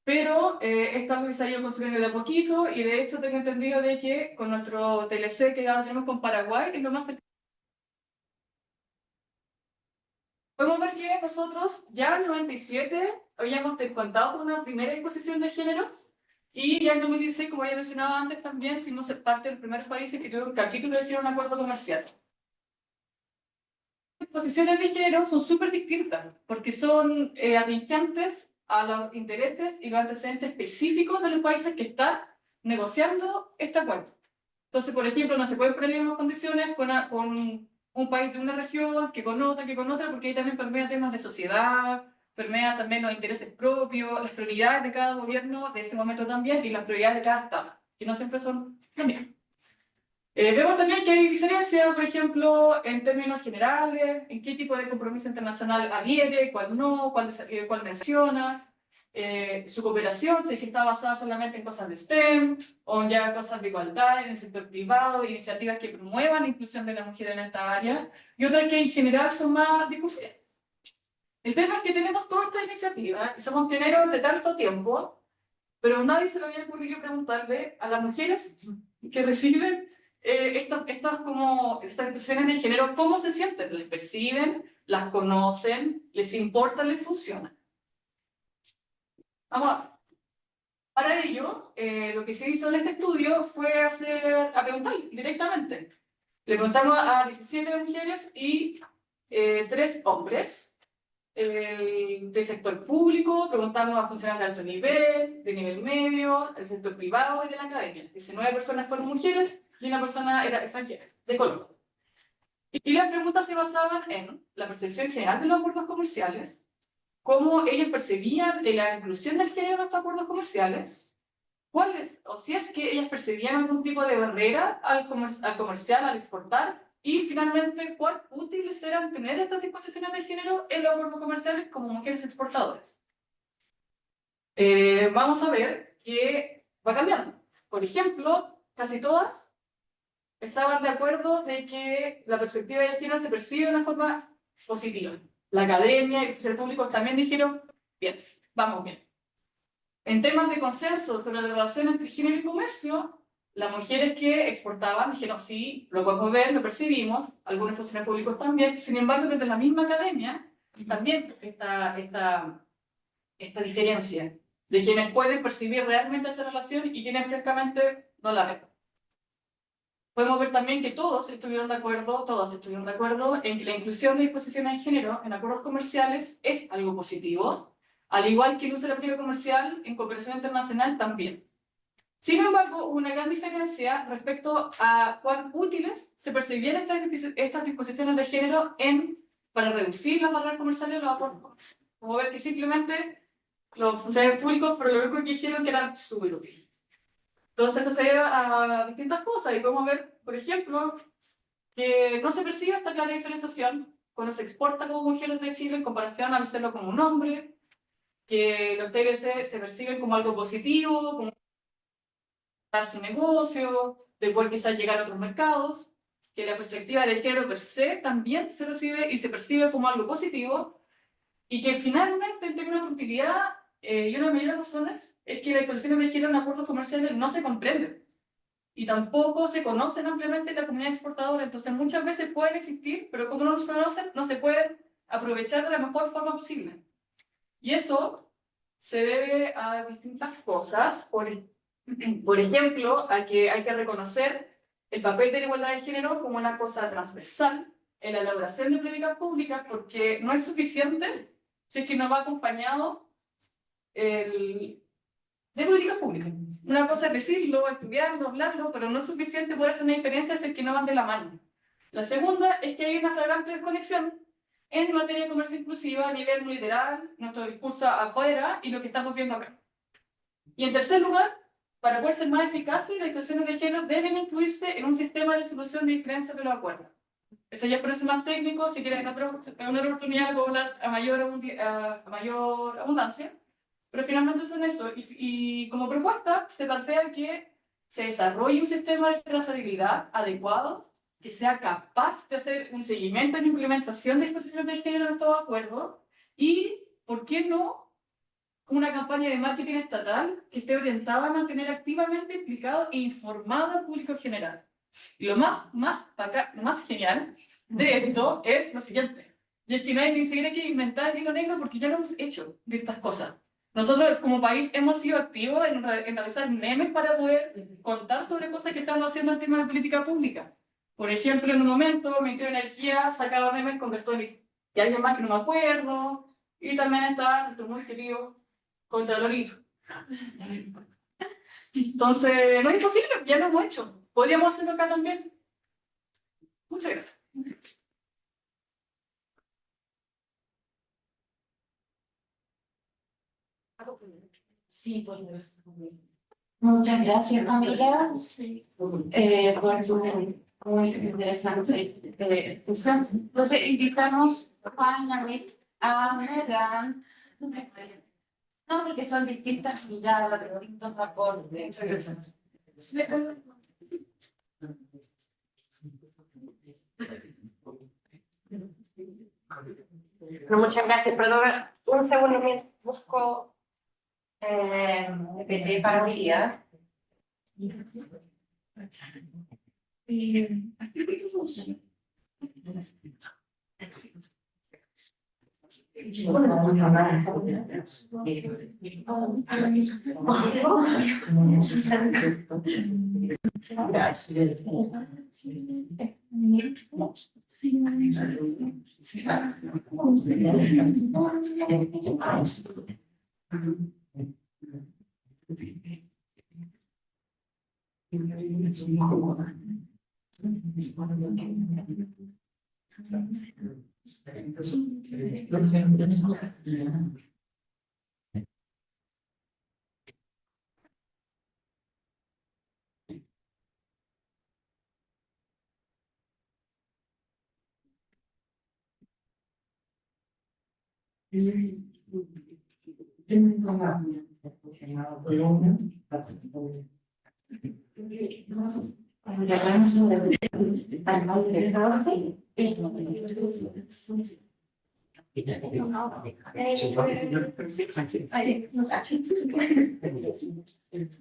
pero esto es algo que se ha ido construyendo de a poquito y de hecho tengo entendido de que con nuestro TLC que ahora tenemos con Paraguay es lo más cercano. Podemos ver que nosotros ya en el 97 habíamos contado con una primera disposición de género y ya en 2016, como ya mencionaba antes, también fuimos parte de los primeros países que tuvieron un capítulo de género en un acuerdo comercial. Las disposiciones de género son súper distintas porque son atingentes a los intereses y los antecedentes específicos de los países que están negociando este acuerdo. Entonces, por ejemplo, no se pueden poner las mismas condiciones con un país de una región que con otra, porque ahí también permea temas de sociedad, permea también los intereses propios, las prioridades de cada gobierno de ese momento también y las prioridades de cada estado, que no siempre son las mismas. Vemos también que hay diferencias, por ejemplo, en términos generales, en qué tipo de compromiso internacional adhiere, cuál no, cuál menciona. Su cooperación, si está basada solamente en cosas de STEM o ya cosas de igualdad en el sector privado, iniciativas que promuevan la inclusión de la mujer en esta área, y otras que en general son más discusión. El tema es que tenemos toda esta iniciativa y somos pioneros de tanto tiempo, pero nadie se le había ocurrido preguntarle a las mujeres que reciben estas instituciones de género cómo se sienten, les perciben, las conocen, les importa, les funciona. Vamos a ver. Para ello, lo que se hizo en este estudio fue preguntar directamente. Le preguntamos a 17 mujeres y 3 hombres del sector público, preguntamos a funcionarios de alto nivel, de nivel medio, del sector privado y de la academia. 19 personas fueron mujeres y 1 persona era extranjera, de Colombia. Y las preguntas se basaban en la percepción general de los acuerdos comerciales, cómo ellos percibían la inclusión del género en estos acuerdos comerciales, cuáles, o si es que ellas percibían algún tipo de barrera al comercial, al exportar, Y finalmente, ¿cuán útiles eran tener estas disposiciones de género en los acuerdos comerciales como mujeres exportadoras? Vamos a ver que va cambiando. Por ejemplo, casi todas estaban de acuerdo de que la perspectiva de género se percibe de una forma positiva. La academia y los oficiales públicos también dijeron, bien, vamos bien. En temas de consenso sobre la relación entre género y comercio, las mujeres que exportaban dijeron, sí, lo podemos ver, lo percibimos, algunos funcionarios públicos también. Sin embargo, desde la misma academia, también esta diferencia de quienes pueden percibir realmente esa relación y quienes francamente no la ven. Podemos ver también que todas estuvieron de acuerdo en que la inclusión de disposiciones de género en acuerdos comerciales es algo positivo, al igual que el uso de la política comercial en cooperación internacional también. Sin embargo, hubo una gran diferencia respecto a cuán útiles se percibían estas disposiciones de género para reducir las barreras comerciales en los acuerdos comerciales. Como ver que simplemente los funcionarios públicos fueron lo único que dijeron que eran súper útiles. Entonces eso se debe a distintas cosas y podemos ver, por ejemplo, que no se percibe esta clara diferenciación cuando se exporta como mujeres de Chile en comparación al hacerlo como un hombre, que los TLC se perciben como algo positivo, como su negocio, de poder quizás llegar a otros mercados, que la perspectiva de género per se también se recibe y se percibe como algo positivo, y que finalmente en términos de utilidad, y una de las mayores razones es que las disposiciones de género en acuerdos comerciales no se comprenden y tampoco se conocen ampliamente en la comunidad exportadora, entonces muchas veces pueden existir, pero como no los conocen, no se pueden aprovechar de la mejor forma posible. Y eso se debe a distintas cosas, por ejemplo, a que hay que reconocer el papel de la igualdad de género como una cosa transversal en la elaboración de políticas públicas, porque no es suficiente si es que no va acompañado de políticas públicas. Una cosa es decirlo, estudiarlo, hablarlo, pero no es suficiente poder hacer una diferencia si es que no van de la mano. La segunda es que hay una flagrante desconexión en materia de comercio inclusiva a nivel muy literal, nuestro discurso afuera y lo que estamos viendo acá. Y en tercer lugar, para poder ser más eficaces, las discusiones de género deben incluirse en un sistema de solución de diferencias de los acuerdos. Eso ya parece más técnico, si quieren en otra oportunidad lo puedo hablar a mayor abundancia, pero finalmente son eso. Y como propuesta se plantea que se desarrolle un sistema de trazabilidad adecuado, que sea capaz de hacer un seguimiento y implementación de disposiciones de género en estos acuerdos, y, ¿por qué no?, una campaña de marketing estatal que esté orientada a mantener activamente implicado e informado al público en general. Y lo más genial de esto es lo siguiente. Y es que no hay ni siquiera que inventar el hilo negro porque ya lo hemos hecho de estas cosas. Nosotros como país hemos sido activos en realizar memes para poder contar sobre cosas que estamos haciendo en temas de política pública. Por ejemplo, en un momento el Ministerio de Energía sacaba memes con Bertolis y alguien más que no me acuerdo. Y también está nuestro muy querido Contralorito. Entonces, no es imposible, ya lo hemos hecho. Podríamos hacerlo acá también. Muchas gracias. Sí, pues. Muchas gracias, Camila, por tu muy interesante discusión. Entonces, invitamos a Juan, a Megan. No, porque son distintas miradas, distintos aportes. No, muchas gracias. Perdón, un segundo, me busco PPT para hoy día.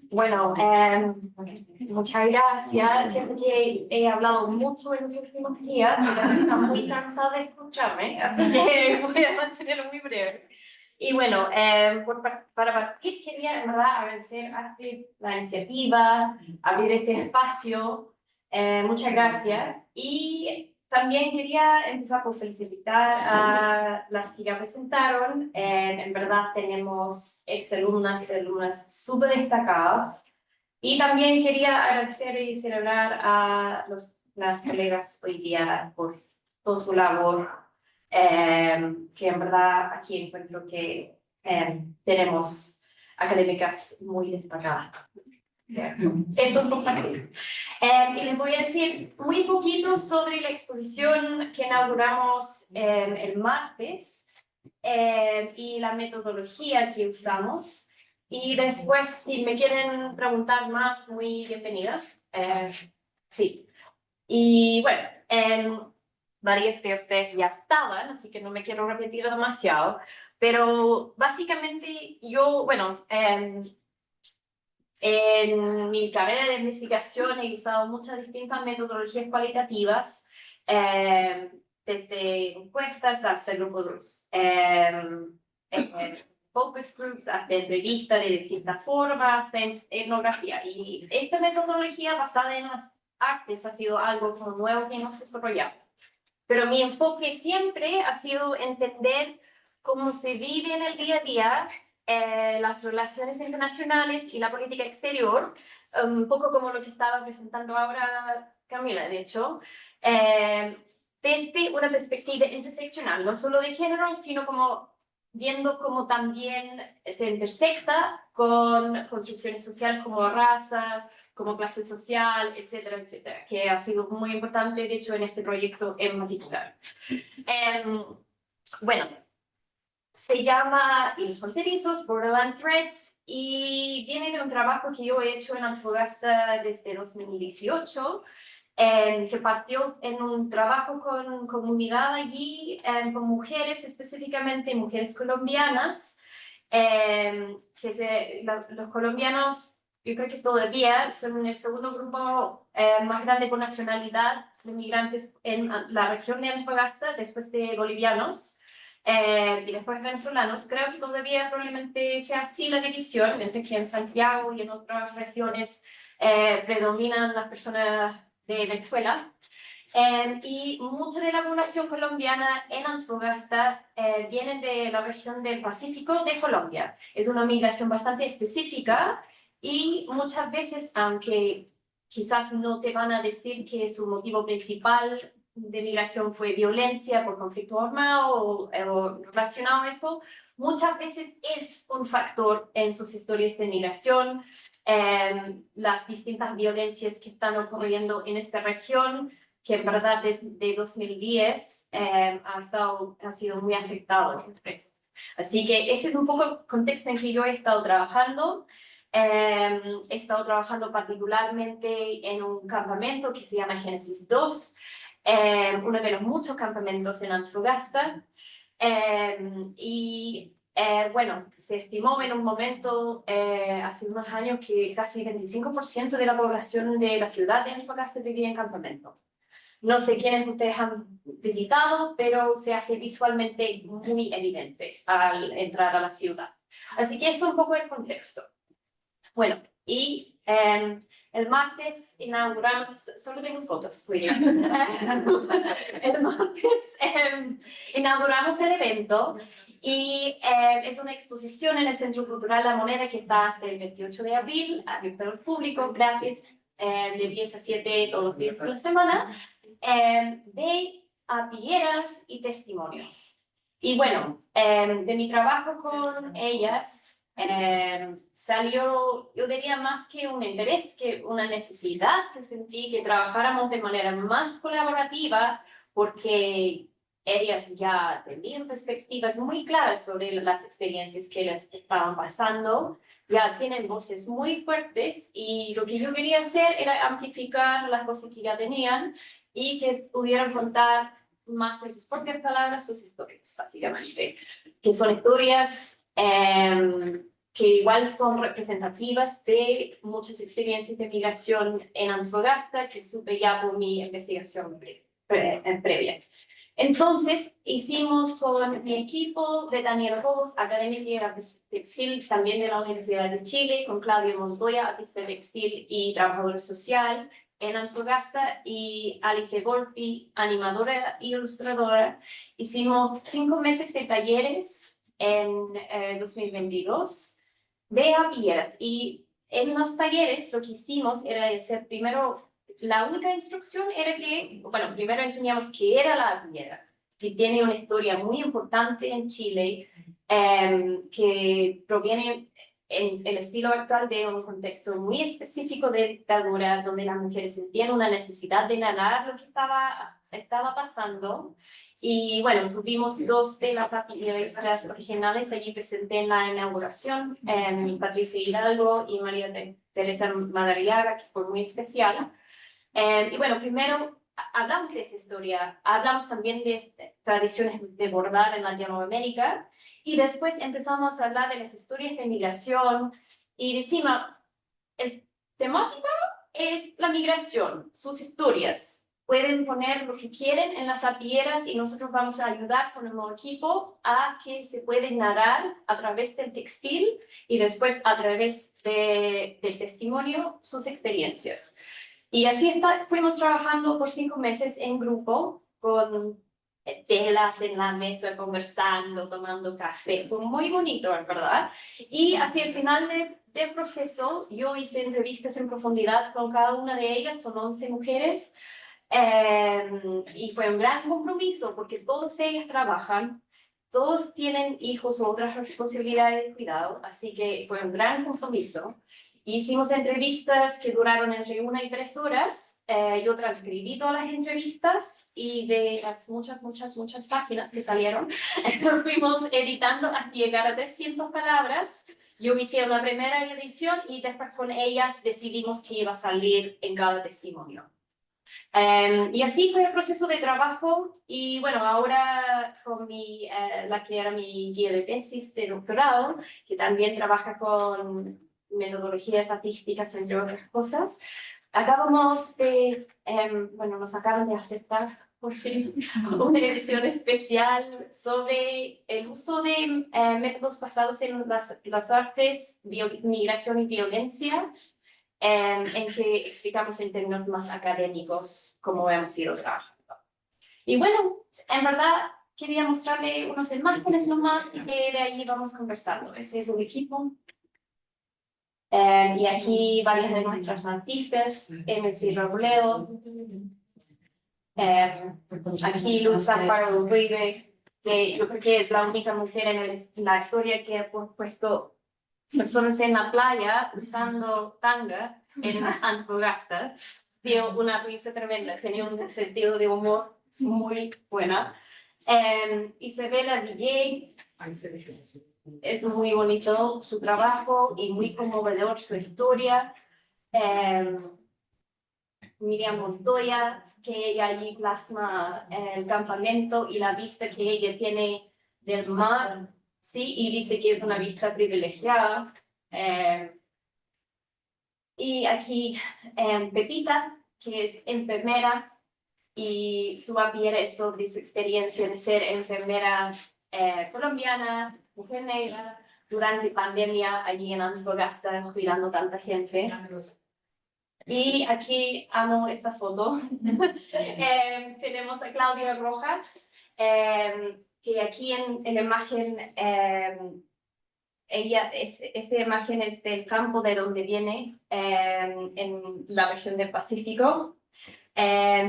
Bueno, muchas gracias. Siento que he hablado mucho en los últimos días y también está muy cansada de escucharme, así que voy a mantenerlo muy breve. Y bueno, para partir quería en verdad agradecer a la iniciativa, abrir este espacio. Muchas gracias. Y también quería empezar por felicitar a las que ya presentaron. En verdad tenemos exalumnas y alumnas súper destacadas. Y también quería agradecer y celebrar a las colegas hoy día por toda su labor, que en verdad aquí encuentro que tenemos académicas muy destacadas. Eso es por parte. Y les voy a decir muy poquito sobre la exposición que inauguramos el martes y la metodología que usamos. Y después, si me quieren preguntar más, muy bienvenidas. Sí. Y bueno, varias de ustedes ya estaban, así que no me quiero repetir demasiado. Pero básicamente yo, bueno, en mi carrera de investigación he usado muchas distintas metodologías cualitativas, desde encuestas hasta grupos, focus groups, hasta entrevistas de distintas formas, de etnografía. Y esta metodología basada en las artes ha sido algo como nuevo que hemos desarrollado. Pero mi enfoque siempre ha sido entender cómo se vive en el día a día las relaciones internacionales y la política exterior, un poco como lo que estaba presentando ahora Camila, de hecho, desde una perspectiva interseccional, no solo de género, sino como viendo cómo también se intersecta con construcciones sociales como raza, como clase social, etcétera, etcétera, que ha sido muy importante, de hecho, en este proyecto en particular. Bueno, se llama Los Fronterizos, Borderland Threads, y viene de un trabajo que yo he hecho en Antofagasta desde 2018, que partió en un trabajo con comunidad allí, con mujeres, específicamente mujeres colombianas, los colombianos, yo creo que todavía son el segundo grupo más grande por nacionalidad de migrantes en la región de Antofagasta, después de bolivianos. Y después venezolanos, creo que todavía probablemente sea así la división, mientras que en Santiago y en otras regiones predominan las personas de Venezuela. Y mucha de la población colombiana en Antofagasta viene de la región del Pacífico de Colombia. Es una migración bastante específica y muchas veces, aunque quizás no te van a decir que su motivo principal de migración fue violencia por conflicto armado o relacionado a eso, muchas veces es un factor en sus historias de migración, las distintas violencias que están ocurriendo en esta región, que en verdad desde 2010 ha sido muy afectado. Así que ese es un poco el contexto en que yo he estado trabajando. He estado trabajando particularmente en un campamento que se llama Génesis 2, uno de los muchos campamentos en Antofagasta, y bueno, se estimó en un momento hace unos años que casi 25% de la población de la ciudad de Antofagasta vivía en campamento. No sé quiénes ustedes han visitado, pero se hace visualmente muy evidente al entrar a la ciudad. Así que eso es un poco el contexto. Bueno, y el martes inauguramos, solo tengo fotos, el martes inauguramos el evento y es una exposición en el Centro Cultural La Moneda que está hasta el 28 de abril, abierta al público, gratis, de 10 a 7 todos los días de la semana, de arpilleras y testimonios. Y bueno, de mi trabajo con ellas, salió, yo diría, más que un interés, que una necesidad, que sentí que trabajáramos de manera más colaborativa, porque ellas ya tenían perspectivas muy claras sobre las experiencias que les estaban pasando, ya tienen voces muy fuertes y lo que yo quería hacer era amplificar las voces que ya tenían y que pudieran contar más en sus propias palabras sus historias, básicamente, que son historias que igual son representativas de muchas experiencias de migración en Antofagasta que supe ya por mi investigación previa. Entonces, hicimos con mi equipo de Daniel Rojas, académica de textil, también de la Universidad de Chile, con Claudio Montoya, artista textil y trabajadora social en Antofagasta, y Alice Volpi, animadora e ilustradora. Hicimos 5 meses de talleres en 2022 de apieras, y en los talleres lo que hicimos era hacer primero. La única instrucción era que, bueno, primero enseñamos qué era la apiera, que tiene una historia muy importante en Chile, que proviene en el estilo actual de un contexto muy específico de dictadura, donde las mujeres sentían una necesidad de narrar lo que estaba pasando. Y bueno, tuvimos 2 de las apieristas originales allí presentes en la inauguración, Patricia Hidalgo y María Teresa Madariaga, que fue muy especial. Y bueno, primero hablamos de esa historia, hablamos también de tradiciones de bordar en Latinoamérica, y después empezamos a hablar de las historias de migración, y decimos, el temática es la migración, sus historias. Pueden poner lo que quieren en las apieras y nosotros vamos a ayudar con el nuevo equipo a que se pueden narrar a través del textil y después a través del testimonio sus experiencias. Y así fuimos trabajando por 5 meses en grupo, con telas en la mesa, conversando, tomando café. Fue muy bonito, ¿verdad? Y hacia el final del proceso, yo hice entrevistas en profundidad con cada una de ellas, son 11 mujeres, y fue un gran compromiso porque todas ellas trabajan, todos tienen hijos o otras responsabilidades de cuidado, así que fue un gran compromiso. Hicimos entrevistas que duraron entre 1 y 3 horas. Yo transcribí todas las entrevistas y de las muchas páginas que salieron, fuimos editando hasta llegar a 300 palabras. Yo hice una primera edición y después con ellas decidimos qué iba a salir en cada testimonio. Y así fue el proceso de trabajo, y bueno, ahora con la que era mi guía de tesis de doctorado, que también trabaja con metodologías artísticas, entre otras cosas, acabamos de, bueno, nos acaban de aceptar por fin una edición especial sobre el uso de métodos basados en las artes, migración y violencia, en que explicamos en términos más académicos cómo hemos ido trabajando. Y bueno, en verdad quería mostrarle unos imágenes nomás y que de ahí vamos conversando. Ese es el equipo. Y aquí varias de nuestras artistas, MC Robledo, aquí Luz Amparo Uribe, que yo creo que es la única mujer en la historia que ha puesto personas en la playa usando tanga en Antofagasta. Dio una risa tremenda, tenía un sentido de humor muy buena. Isabela DJ, es muy bonito su trabajo y muy conmovedor su historia. Miriam Montoya, que ella allí plasma el campamento y la vista que ella tiene del mar, ¿sí? Y dice que es una vista privilegiada. Y aquí Pepita, que es enfermera, y su apiera es sobre su experiencia de ser enfermera colombiana, mujer negra, durante pandemia allí en Antofagasta, cuidando tanta gente. Y aquí amo esta foto. Tenemos a Claudia Rojas, que aquí en la imagen, esta imagen es del campo de donde viene, en la región del Pacífico.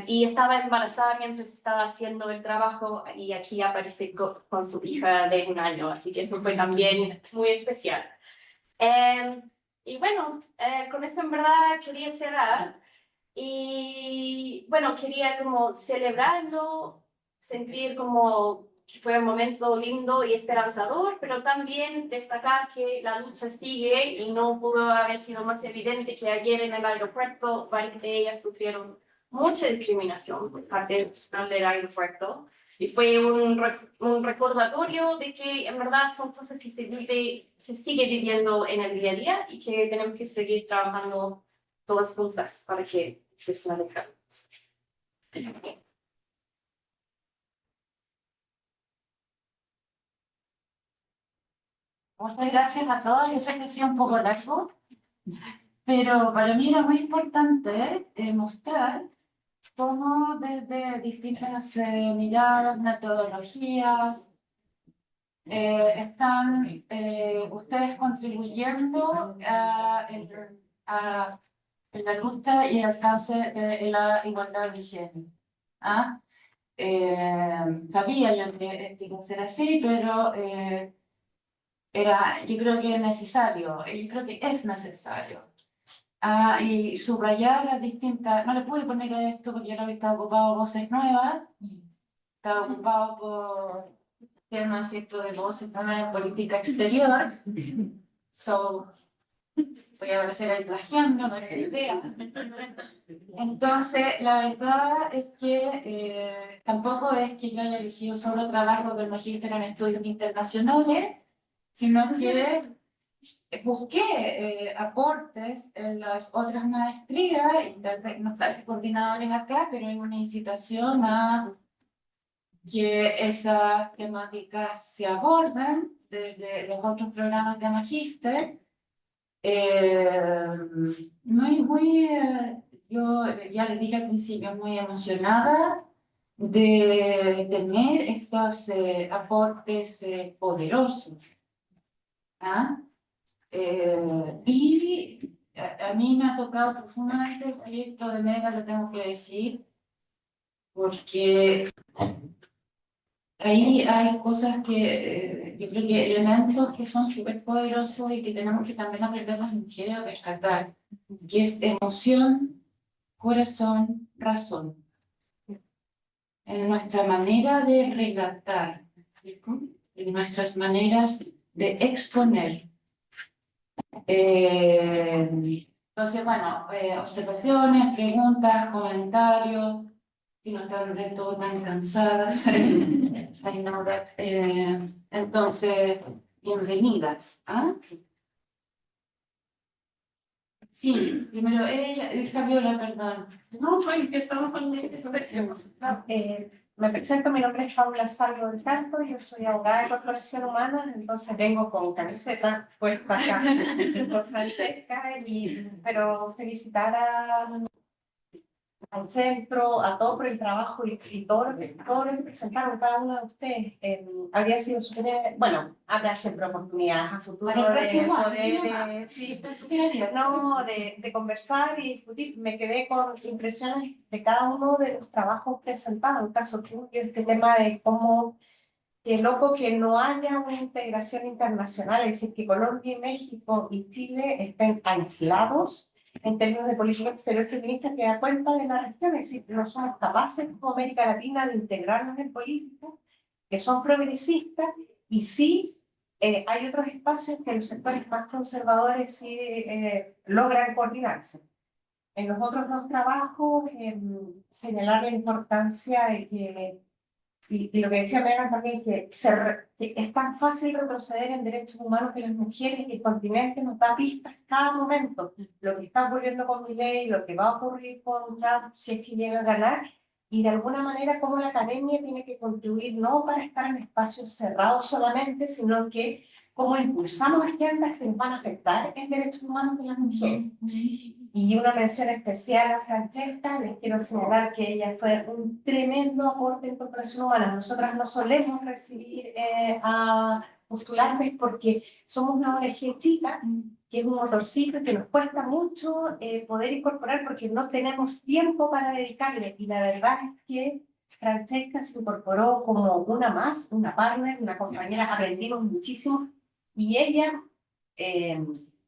Y estaba embarazada mientras estaba haciendo el trabajo, y aquí aparece con su hija de 1 año, así que eso fue también muy especial. Y bueno, con eso en verdad quería cerrar, y bueno, quería como celebrarlo sentir como que fue un momento lindo y esperanzador, pero también destacar que la lucha sigue y no pudo haber sido más evidente que ayer en el aeropuerto varias de ellas sufrieron mucha discriminación por parte del personal del aeropuerto. Y fue un recordatorio de que en verdad son cosas que se sigue viviendo en el día a día y que tenemos que seguir trabajando todas juntas para que se alejen. Muchas gracias a todos. Yo sé que ha sido un poco largo, pero para mí era muy importante mostrar cómo desde distintas miradas, metodologías, están ustedes contribuyendo a la lucha y el alcance de la igualdad de género. ¿Ah? Sabía yo que esto iba a ser así, pero yo creo que era necesario, yo creo que es necesario. Y subrayar las distintas, no le pude poner a esto porque yo lo había estado ocupado Voces Nuevas, estaba ocupado por temas cierto de voces también en política exterior, voy a aparecer ahí plagiando, no es la idea. Entonces, la verdad es que tampoco es que yo haya elegido solo trabajo del magíster en estudios internacionales, sino que busqué aportes en las otras maestrías, y tal vez no está el coordinador acá, pero hay una incitación a que esas temáticas se aborden desde los otros programas de magíster. Yo ya les dije al principio, muy emocionada de tener estos aportes poderosos. Y a mí me ha tocado profundamente el proyecto de MEDA, lo tengo que decir, porque ahí hay cosas que yo creo que elementos que son súper poderosos y que tenemos que también aprender las mujeres a rescatar, que es emoción, corazón, razón. En nuestra manera de relatar, en nuestras maneras de exponer. Entonces, bueno, observaciones, preguntas, comentarios, si no están de todo tan cansadas. I know that. Entonces, bienvenidas. Sí, primero ella, Fabiola, perdón. No, pues empezamos con la expresión. Me presento, mi nombre es Paula Salvo del Canto, yo soy abogada de corporación humana, entonces vengo con camiseta puesta acá por Francesca, pero felicitar al centro, a todo por el trabajo y todo lo que presentaron cada uno de ustedes. Habría sido súper, bueno, habrá siempre oportunidades a futuro de poder, de conversar y discutir. Me quedé con impresiones de cada uno de los trabajos presentados. En caso tuyo, este tema de cómo, qué loco que no haya una integración internacional, es decir, que Colombia y México y Chile estén aislados en términos de política exterior feminista, que da cuenta de la región, es decir, no somos capaces como América Latina de integrarnos en políticas que son progresistas, y sí hay otros espacios que los sectores más conservadores sí logran coordinarse. En los otros dos trabajos, señalar la importancia de que, y lo que decía Megan también, que es tan fácil retroceder en derechos humanos de las mujeres, que el continente nos da pistas cada momento. Lo que está ocurriendo con Milei, lo que va a ocurrir con Trump si es que llega a ganar, y de alguna manera cómo la academia tiene que contribuir, no para estar en espacios cerrados solamente, sino que cómo impulsamos agendas que nos van a afectar en derechos humanos de las mujeres. Y una mención especial a Francesca, les quiero señalar que ella fue un tremendo aporte en corporación humana. Nosotras no solemos recibir a postulantes porque somos una ONG chica, que es un motorcito que nos cuesta mucho poder incorporar porque no tenemos tiempo para dedicarle. Y la verdad es que Francesca se incorporó como una más, una partner, una compañera, aprendimos muchísimo. Y ella,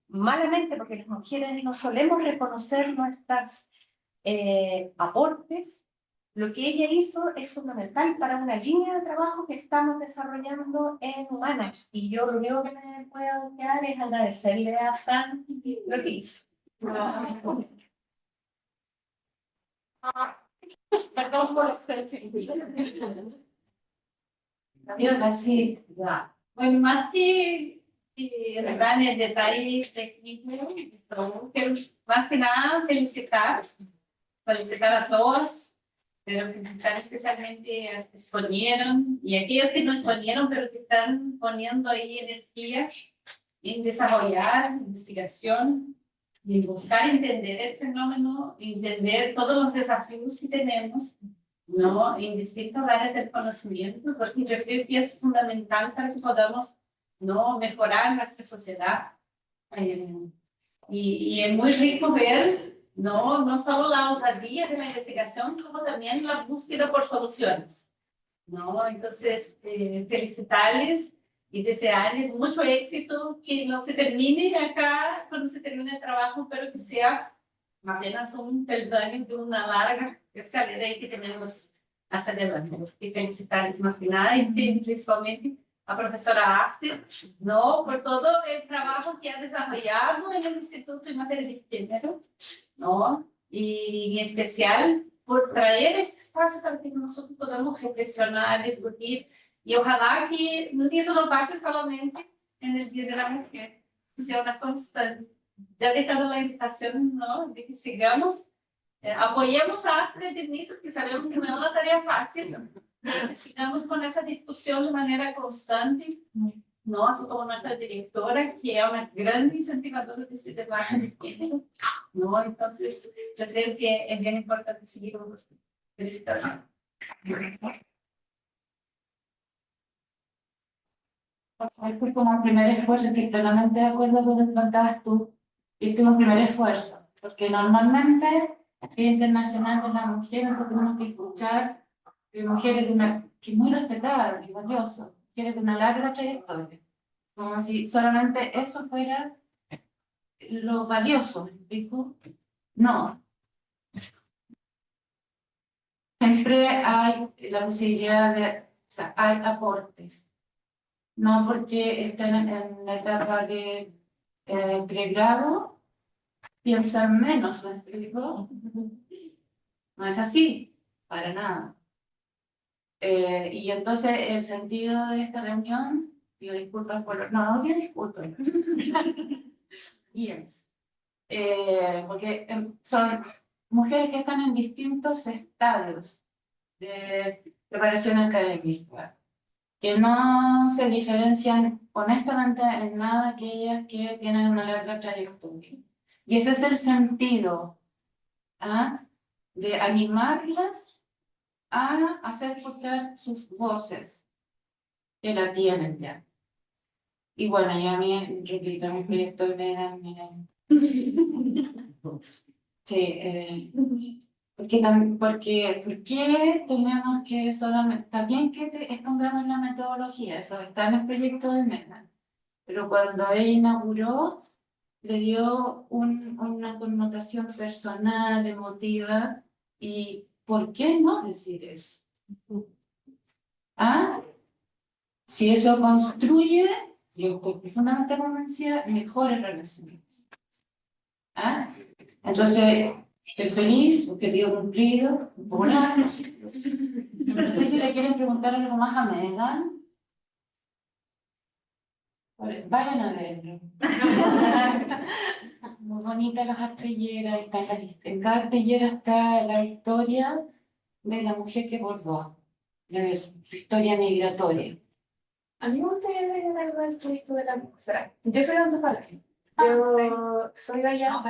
malamente, porque las mujeres no solemos reconocer nuestros aportes, Lo que ella hizo es fundamental para una línea de trabajo que estamos desarrollando en Humanas. Y yo lo único que me puedo quedar es agradecerle a Fran lo que hizo. Perdón por ser así, ya. Bueno, más que entrar en el detalle técnico, más que nada felicitar a todos, pero felicitar especialmente a los que exponieron y a aquellos que no exponieron, pero que están poniendo ahí energía en desarrollar investigación y en buscar entender el fenómeno, entender todos los desafíos que tenemos, ¿no? En distintas áreas del conocimiento, porque yo creo que es fundamental para que podamos, ¿no? Mejorar nuestra sociedad. Y es muy rico ver, no solo la osadía de la investigación, como también la búsqueda por soluciones, ¿no? Entonces, felicitarles y desearles mucho éxito, que no se termine acá cuando se termine el trabajo, pero que sea apenas un peldaño de una larga escalera ahí que tenemos hacia adelante. Y felicitarles más que nada, y principalmente a profesora Astrid, ¿no? Por todo el trabajo que ha desarrollado en el Instituto en materia de género, ¿no? Y en especial por traer este espacio para que nosotros podamos reflexionar, discutir, y ojalá que eso no pase solamente en el Día de la Mujer, sea una constante. Ya dejando la invitación, ¿no? De que sigamos, apoyemos a Astrid de inicio, que sabemos que no es una tarea fácil, pero que sigamos con esa discusión de manera constante, ¿no? Así como nuestra directora, que es una gran incentivadora de este debate de género, ¿no? Entonces, yo creo que es bien importante seguir con usted. Felicitaciones. Este como el primer esfuerzo, estoy plenamente de acuerdo con lo que planteabas tú. Este es un primer esfuerzo, porque normalmente el Día Internacional de la Mujer, nosotros tenemos que escuchar de mujeres que es muy respetable y valioso, mujeres de una larga trayectoria. Como si solamente eso fuera lo valioso, ¿me explico? No. Siempre hay la posibilidad de, o sea, hay aportes. No porque estén en la etapa de pregrado, piensan menos, ¿me explico? No es así, para nada. Y entonces el sentido de esta reunión, pido disculpas por... No, pido disculpas. Yes. Porque son mujeres que están en distintos estadios de preparación académica, que no se diferencian honestamente en nada aquellas que tienen una larga trayectoria. Y ese es el sentido, ¿ah? De animarlas a hacer escuchar sus voces, que la tienen ya. Y bueno, ya me repito, mi proyecto de Megan, sí, porque ¿por qué tenemos que solamente, también que expongamos la metodología, eso está en el proyecto de Megan, pero cuando ella inauguró, le dio una connotación personal, emotiva, y ¿por qué no decir eso? ¿Ah? Si eso construye, yo estoy profundamente convencida, mejores relaciones. ¿Ah? Entonces, estoy feliz, objetivo cumplido, un poco largo. No sé si le quieren preguntar algo más a Megan. Vayan a verlo. Muy bonita las arpilleras, en cada arpillera está la historia de la mujer que bordó, su historia migratoria. A mí me gustaría ver algo del proyecto de la mujer. Yo soy de Antofagasta. Yo soy de allá.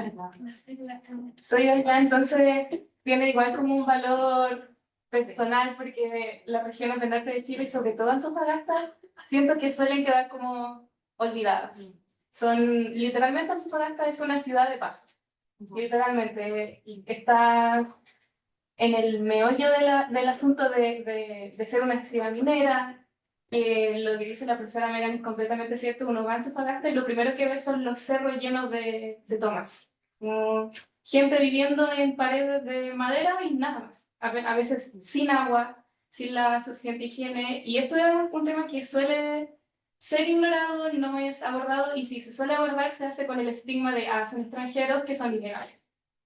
Soy de allá, entonces tiene igual como un valor personal porque las regiones del norte de Chile y sobre todo Antofagasta siento que suelen quedar como olvidadas. Son, literalmente Antofagasta es una ciudad de paso. Literalmente está en el meollo del asunto de ser una ciudad minera. Lo que dice la profesora Megan es completamente cierto. Uno va a Antofagasta y lo primero que ve son los cerros llenos de tomas. gente viviendo en paredes de madera y nada más. A veces sin agua, sin la suficiente higiene. Y esto es un tema que suele ser ignorado, no es abordado, y si se suele abordar se hace con el estigma de son extranjeros que son ilegales.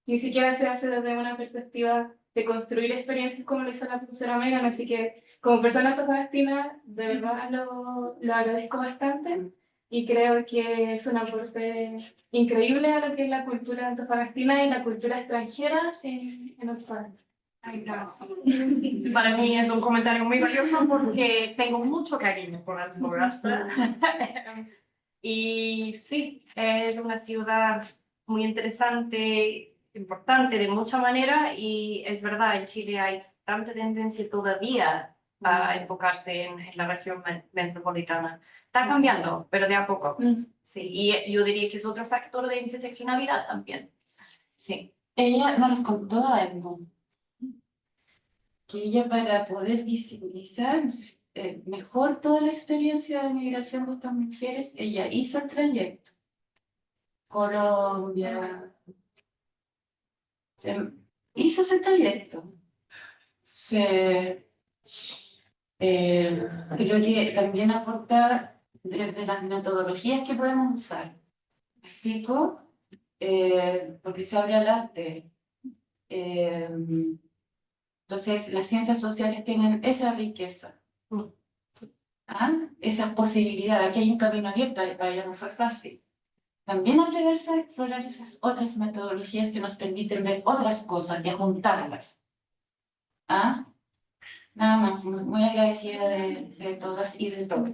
Ni siquiera se hace desde una perspectiva de construir experiencias como lo hizo la profesora Megan, así que como persona antofagastina de verdad lo agradezco bastante y creo que es un aporte increíble a lo que es la cultura antofagastina y la cultura extranjera en nuestro país. Ay, gracias. Para mí es un comentario muy valioso porque tengo mucho cariño por Antofagasta. Y sí, es una ciudad muy interesante, importante de mucha manera, y es verdad, en Chile hay tanta tendencia todavía a enfocarse en la región metropolitana. Está cambiando, pero de a poco. Sí, y yo diría que es otro factor de interseccionalidad también. Sí. Ella nos contó algo, que ella para poder visibilizar mejor toda la experiencia de migración de estas mujeres, ella hizo el trayecto. Colombia. Hizo ese trayecto. Creo que también aportar desde las metodologías que podemos usar. ¿Me explico? Porque se abre al arte. Entonces, las ciencias sociales tienen esa riqueza. Esas posibilidades. Aquí hay un camino abierto, para ella no fue fácil. También atreverse a explorar esas otras metodologías que nos permiten ver otras cosas y juntarlas. Nada más, muy agradecida de todas y de todo.